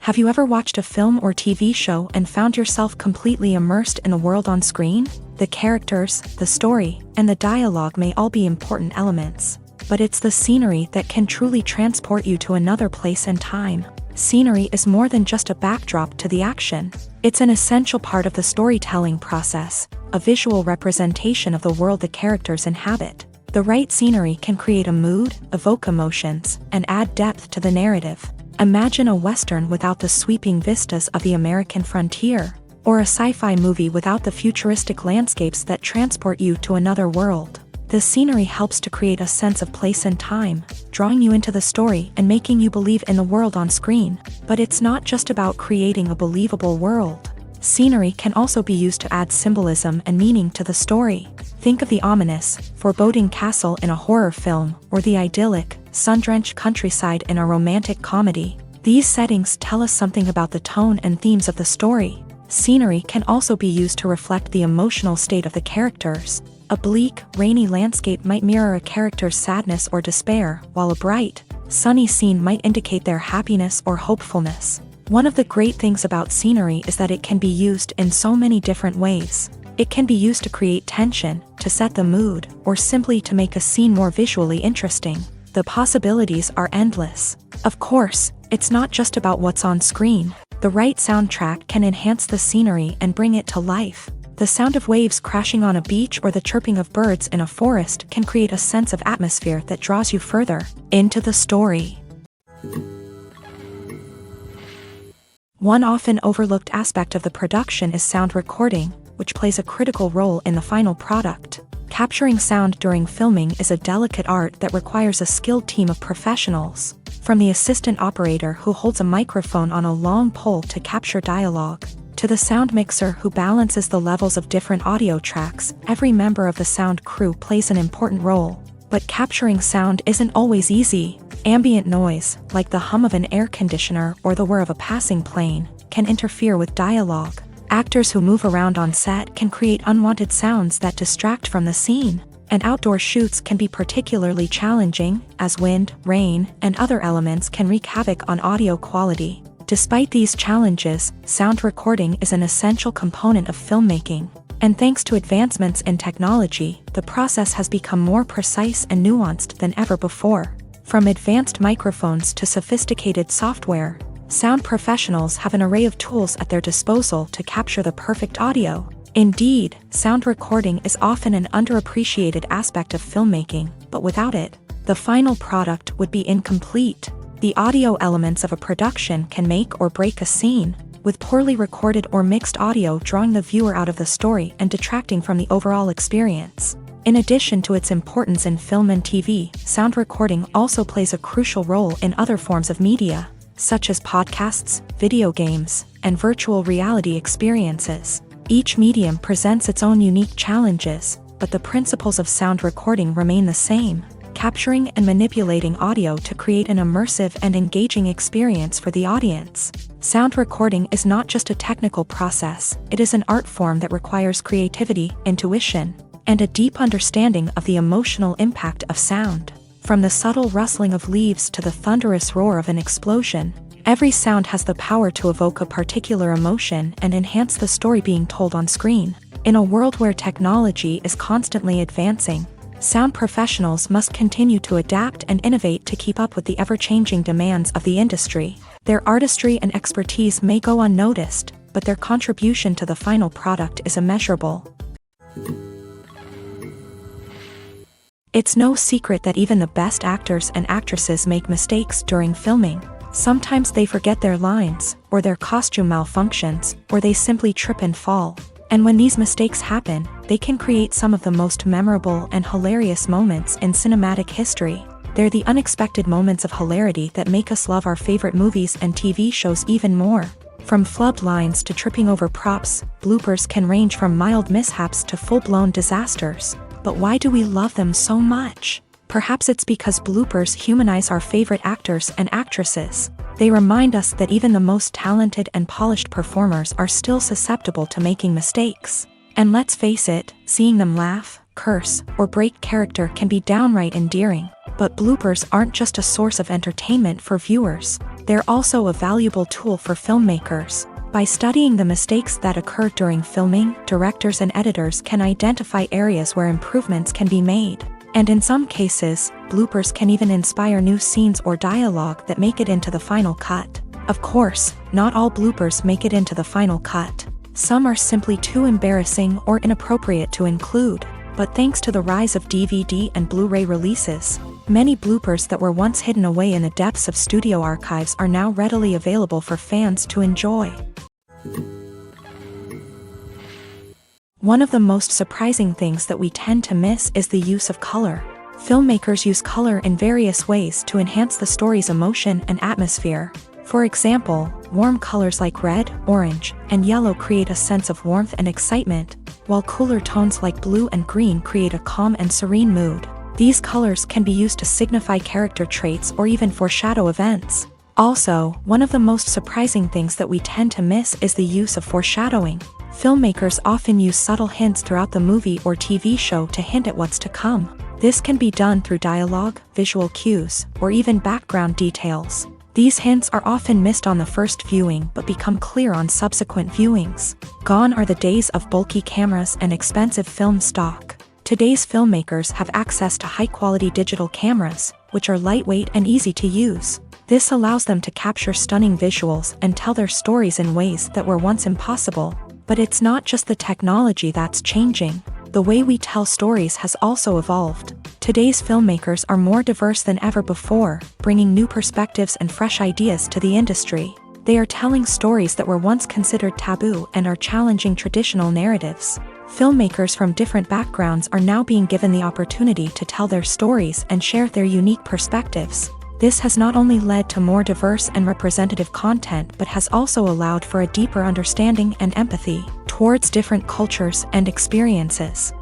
Have you ever watched a film or TV show and found yourself completely immersed in the world on screen? The characters, the story, and the dialogue may all be important elements, but it's the scenery that can truly transport you to another place and time. Scenery is more than just a backdrop to the action. It's an essential part of the storytelling process, a visual representation of the world the characters inhabit. The right scenery can create a mood, evoke emotions, and add depth to the narrative. Imagine a Western without the sweeping vistas of the American frontier, or a sci-fi movie without the futuristic landscapes that transport you to another world. The scenery helps to create a sense of place and time, drawing you into the story and making you believe in the world on screen. But it's not just about creating a believable world. Scenery can also be used to add symbolism and meaning to the story. Think of the ominous, foreboding castle in a horror film, or the idyllic, sun-drenched countryside in a romantic comedy. These settings tell us something about the tone and themes of the story. Scenery can also be used to reflect the emotional state of the characters. A bleak, rainy landscape might mirror a character's sadness or despair, while a bright, sunny scene might indicate their happiness or hopefulness. One of the great things about scenery is that it can be used in so many different ways. It can be used to create tension, to set the mood, or simply to make a scene more visually interesting. The possibilities are endless. Of course, it's not just about what's on screen. The right soundtrack can enhance the scenery and bring it to life. The sound of waves crashing on a beach or the chirping of birds in a forest can create a sense of atmosphere that draws you further into the story. One often overlooked aspect of the production is sound recording, which plays a critical role in the final product. Capturing sound during filming is a delicate art that requires a skilled team of professionals. From the assistant operator who holds a microphone on a long pole to capture dialogue, to the sound mixer who balances the levels of different audio tracks, every member of the sound crew plays an important role. But capturing sound isn't always easy. Ambient noise, like the hum of an air conditioner or the whir of a passing plane, can interfere with dialogue. Actors who move around on set can create unwanted sounds that distract from the scene. And outdoor shoots can be particularly challenging, as wind, rain, and other elements can wreak havoc on audio quality. Despite these challenges, sound recording is an essential component of filmmaking. And thanks to advancements in technology, the process has become more precise and nuanced than ever before. From advanced microphones to sophisticated software, sound professionals have an array of tools at their disposal to capture the perfect audio. Indeed, sound recording is often an underappreciated aspect of filmmaking, but without it, the final product would be incomplete. The audio elements of a production can make or break a scene, with poorly recorded or mixed audio drawing the viewer out of the story and detracting from the overall experience. In addition to its importance in film and TV, sound recording also plays a crucial role in other forms of media, such as podcasts, video games, and virtual reality experiences. Each medium presents its own unique challenges, but the principles of sound recording remain the same, capturing and manipulating audio to create an immersive and engaging experience for the audience. Sound recording is not just a technical process, it is an art form that requires creativity, intuition, and a deep understanding of the emotional impact of sound. From the subtle rustling of leaves to the thunderous roar of an explosion, every sound has the power to evoke a particular emotion and enhance the story being told on screen. In a world where technology is constantly advancing, sound professionals must continue to adapt and innovate to keep up with the ever-changing demands of the industry. Their artistry and expertise may go unnoticed, but their contribution to the final product is immeasurable. It's no secret that even the best actors and actresses make mistakes during filming. Sometimes they forget their lines, or their costume malfunctions, or they simply trip and fall. And when these mistakes happen, they can create some of the most memorable and hilarious moments in cinematic history. They're the unexpected moments of hilarity that make us love our favorite movies and TV shows even more. From flubbed lines to tripping over props, bloopers can range from mild mishaps to full-blown disasters. But why do we love them so much? Perhaps it's because bloopers humanize our favorite actors and actresses. They remind us that even the most talented and polished performers are still susceptible to making mistakes. And let's face it, seeing them laugh, curse, or break character can be downright endearing. But bloopers aren't just a source of entertainment for viewers. They're also a valuable tool for filmmakers. By studying the mistakes that occur during filming, directors and editors can identify areas where improvements can be made. And in some cases, bloopers can even inspire new scenes or dialogue that make it into the final cut. Of course, not all bloopers make it into the final cut. Some are simply too embarrassing or inappropriate to include. But thanks to the rise of DVD and Blu-ray releases, many bloopers that were once hidden away in the depths of studio archives are now readily available for fans to enjoy. One of the most surprising things that we tend to miss is the use of color. Filmmakers use color in various ways to enhance the story's emotion and atmosphere. For example, warm colors like red, orange, and yellow create a sense of warmth and excitement, while cooler tones like blue and green create a calm and serene mood. These colors can be used to signify character traits or even foreshadow events. Also, one of the most surprising things that we tend to miss is the use of foreshadowing. Filmmakers often use subtle hints throughout the movie or TV show to hint at what's to come. This can be done through dialogue, visual cues, or even background details. These hints are often missed on the first viewing but become clear on subsequent viewings. Gone are the days of bulky cameras and expensive film stock. Today's filmmakers have access to high-quality digital cameras, which are lightweight and easy to use. This allows them to capture stunning visuals and tell their stories in ways that were once impossible. But it's not just the technology that's changing. The way we tell stories has also evolved. Today's filmmakers are more diverse than ever before, bringing new perspectives and fresh ideas to the industry. They are telling stories that were once considered taboo and are challenging traditional narratives. Filmmakers from different backgrounds are now being given the opportunity to tell their stories and share their unique perspectives. This has not only led to more diverse and representative content but has also allowed for a deeper understanding and empathy towards different cultures and experiences.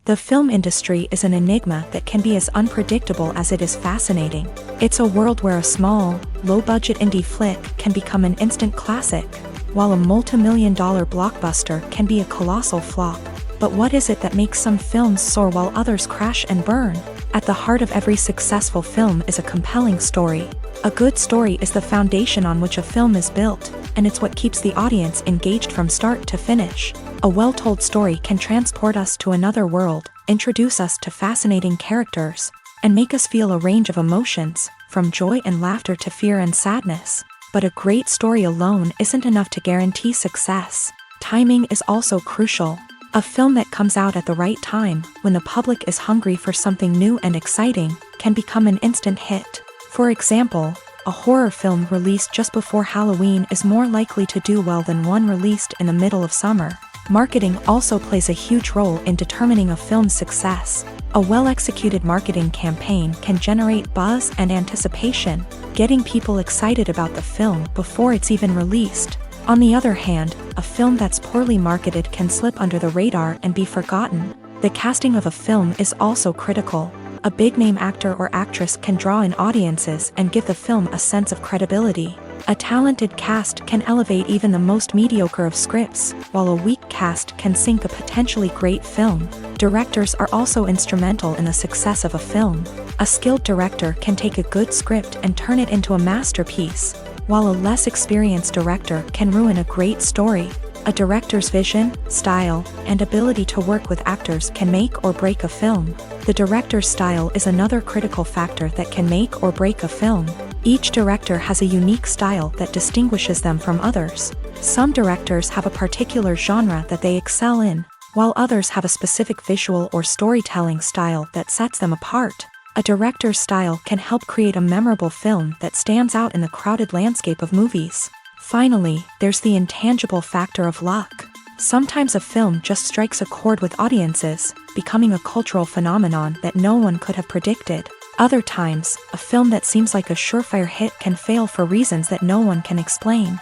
The film industry is an enigma that can be as unpredictable as it is fascinating. It's a world where a small, low-budget indie flick can become an instant classic, while a multi-million-dollar blockbuster can be a colossal flop. But what is it that makes some films soar while others crash and burn? At the heart of every successful film is a compelling story. A good story is the foundation on which a film is built, and it's what keeps the audience engaged from start to finish. A well-told story can transport us to another world, introduce us to fascinating characters, and make us feel a range of emotions, from joy and laughter to fear and sadness. But a great story alone isn't enough to guarantee success. Timing is also crucial. A film that comes out at the right time, when the public is hungry for something new and exciting, can become an instant hit. For example, a horror film released just before Halloween is more likely to do well than one released in the middle of summer. Marketing also plays a huge role in determining a film's success. A well-executed marketing campaign can generate buzz and anticipation, getting people excited about the film before it's even released. On the other hand, a film that's poorly marketed can slip under the radar and be forgotten. The casting of a film is also critical. A big-name actor or actress can draw in audiences and give the film a sense of credibility. A talented cast can elevate even the most mediocre of scripts, while a weak cast can sink a potentially great film. Directors are also instrumental in the success of a film. A skilled director can take a good script and turn it into a masterpiece, while a less experienced director can ruin a great story. A director's vision, style, and ability to work with actors can make or break a film. The director's style is another critical factor that can make or break a film. Each director has a unique style that distinguishes them from others. Some directors have a particular genre that they excel in, while others have a specific visual or storytelling style that sets them apart. A director's style can help create a memorable film that stands out in the crowded landscape of movies. Finally, there's the intangible factor of luck. Sometimes a film just strikes a chord with audiences, becoming a cultural phenomenon that no one could have predicted. Other times, a film that seems like a surefire hit can fail for reasons that no one can explain.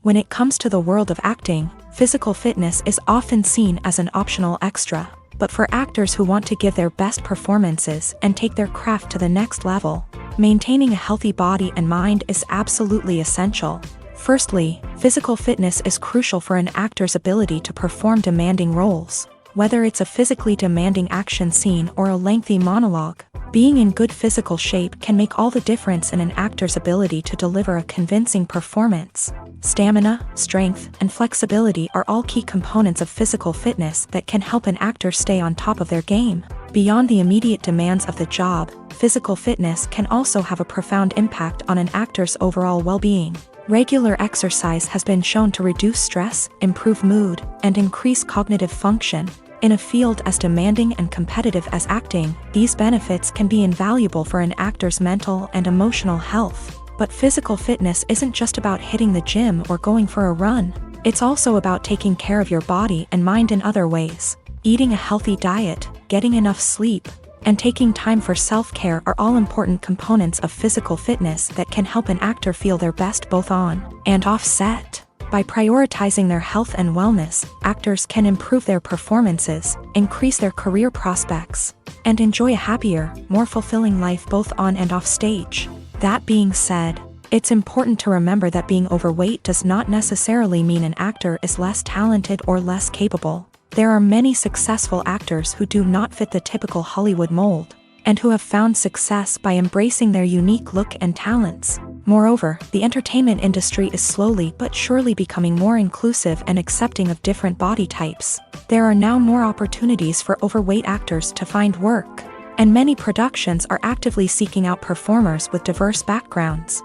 When it comes to the world of acting, physical fitness is often seen as an optional extra. But for actors who want to give their best performances and take their craft to the next level, maintaining a healthy body and mind is absolutely essential. Firstly, physical fitness is crucial for an actor's ability to perform demanding roles. Whether it's a physically demanding action scene or a lengthy monologue, being in good physical shape can make all the difference in an actor's ability to deliver a convincing performance. Stamina, strength, and flexibility are all key components of physical fitness that can help an actor stay on top of their game. Beyond the immediate demands of the job, physical fitness can also have a profound impact on an actor's overall well-being. Regular exercise has been shown to reduce stress, improve mood, and increase cognitive function. In a field as demanding and competitive as acting, these benefits can be invaluable for an actor's mental and emotional health. But physical fitness isn't just about hitting the gym or going for a run. It's also about taking care of your body and mind in other ways. Eating a healthy diet, getting enough sleep, and taking time for self-care are all important components of physical fitness that can help an actor feel their best both on and off set. By prioritizing their health and wellness, actors can improve their performances, increase their career prospects, and enjoy a happier, more fulfilling life both on and off stage. That being said, it's important to remember that being overweight does not necessarily mean an actor is less talented or less capable. There are many successful actors who do not fit the typical Hollywood mold, and who have found success by embracing their unique look and talents. Moreover, the entertainment industry is slowly but surely becoming more inclusive and accepting of different body types. There are now more opportunities for overweight actors to find work, and many productions are actively seeking out performers with diverse backgrounds.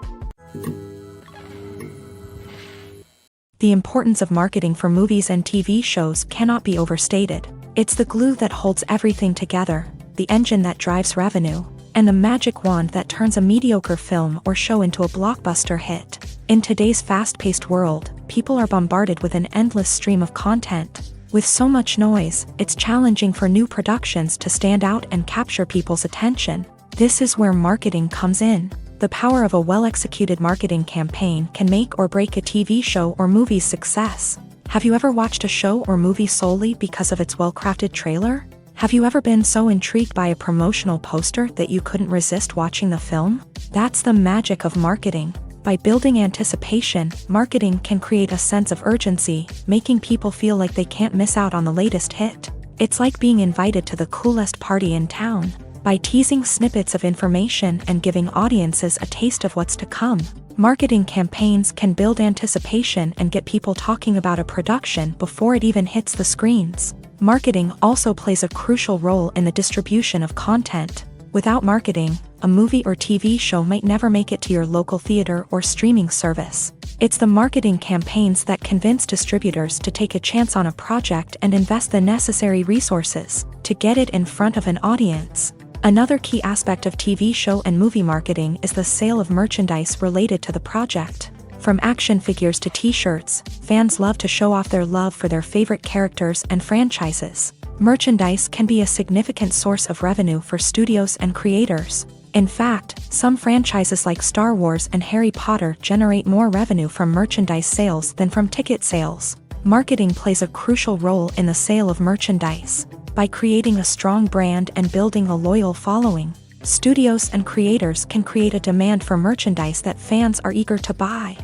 The importance of marketing for movies and TV shows cannot be overstated. It's the glue that holds everything together, the engine that drives revenue, and the magic wand that turns a mediocre film or show into a blockbuster hit. In today's fast-paced world, people are bombarded with an endless stream of content. With so much noise, it's challenging for new productions to stand out and capture people's attention. This is where marketing comes in. The power of a well-executed marketing campaign can make or break a TV show or movie's success. Have you ever watched a show or movie solely because of its well-crafted trailer? Have you ever been so intrigued by a promotional poster that you couldn't resist watching the film? That's the magic of marketing. By building anticipation, marketing can create a sense of urgency, making people feel like they can't miss out on the latest hit. It's like being invited to the coolest party in town. By teasing snippets of information and giving audiences a taste of what's to come, marketing campaigns can build anticipation and get people talking about a production before it even hits the screens. Marketing also plays a crucial role in the distribution of content. Without marketing, a movie or TV show might never make it to your local theater or streaming service. It's the marketing campaigns that convince distributors to take a chance on a project and invest the necessary resources to get it in front of an audience. Another key aspect of TV show and movie marketing is the sale of merchandise related to the project. From action figures to t-shirts, fans love to show off their love for their favorite characters and franchises. Merchandise can be a significant source of revenue for studios and creators. In fact, some franchises like Star Wars and Harry Potter generate more revenue from merchandise sales than from ticket sales. Marketing plays a crucial role in the sale of merchandise. By creating a strong brand and building a loyal following, studios and creators can create a demand for merchandise that fans are eager to buy.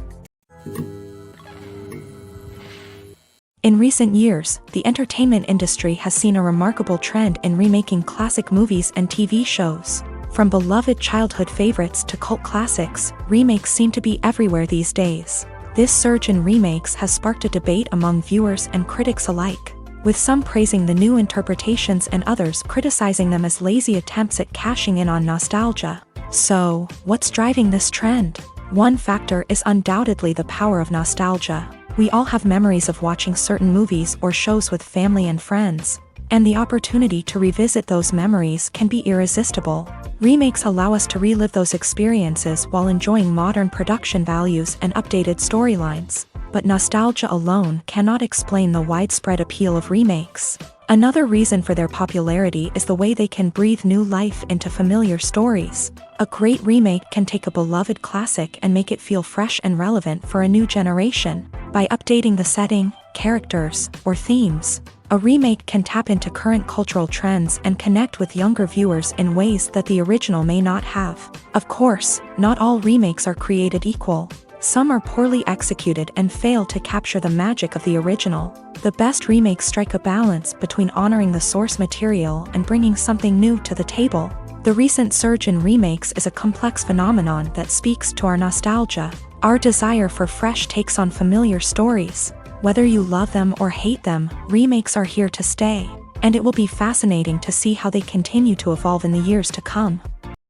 In recent years, the entertainment industry has seen a remarkable trend in remaking classic movies and TV shows. From beloved childhood favorites to cult classics, remakes seem to be everywhere these days. This surge in remakes has sparked a debate among viewers and critics alike, with some praising the new interpretations and others criticizing them as lazy attempts at cashing in on nostalgia. So, what's driving this trend? One factor is undoubtedly the power of nostalgia. We all have memories of watching certain movies or shows with family and friends, and the opportunity to revisit those memories can be irresistible. Remakes allow us to relive those experiences while enjoying modern production values and updated storylines. But nostalgia alone cannot explain the widespread appeal of remakes. Another reason for their popularity is the way they can breathe new life into familiar stories. A great remake can take a beloved classic and make it feel fresh and relevant for a new generation. By updating the setting, characters, or themes, a remake can tap into current cultural trends and connect with younger viewers in ways that the original may not have. Of course, not all remakes are created equal. Some are poorly executed and fail to capture the magic of the original. The best remakes strike a balance between honoring the source material and bringing something new to the table. The recent surge in remakes is a complex phenomenon that speaks to our nostalgia, our desire for fresh takes on familiar stories. Whether you love them or hate them, remakes are here to stay, and it will be fascinating to see how they continue to evolve in the years to come.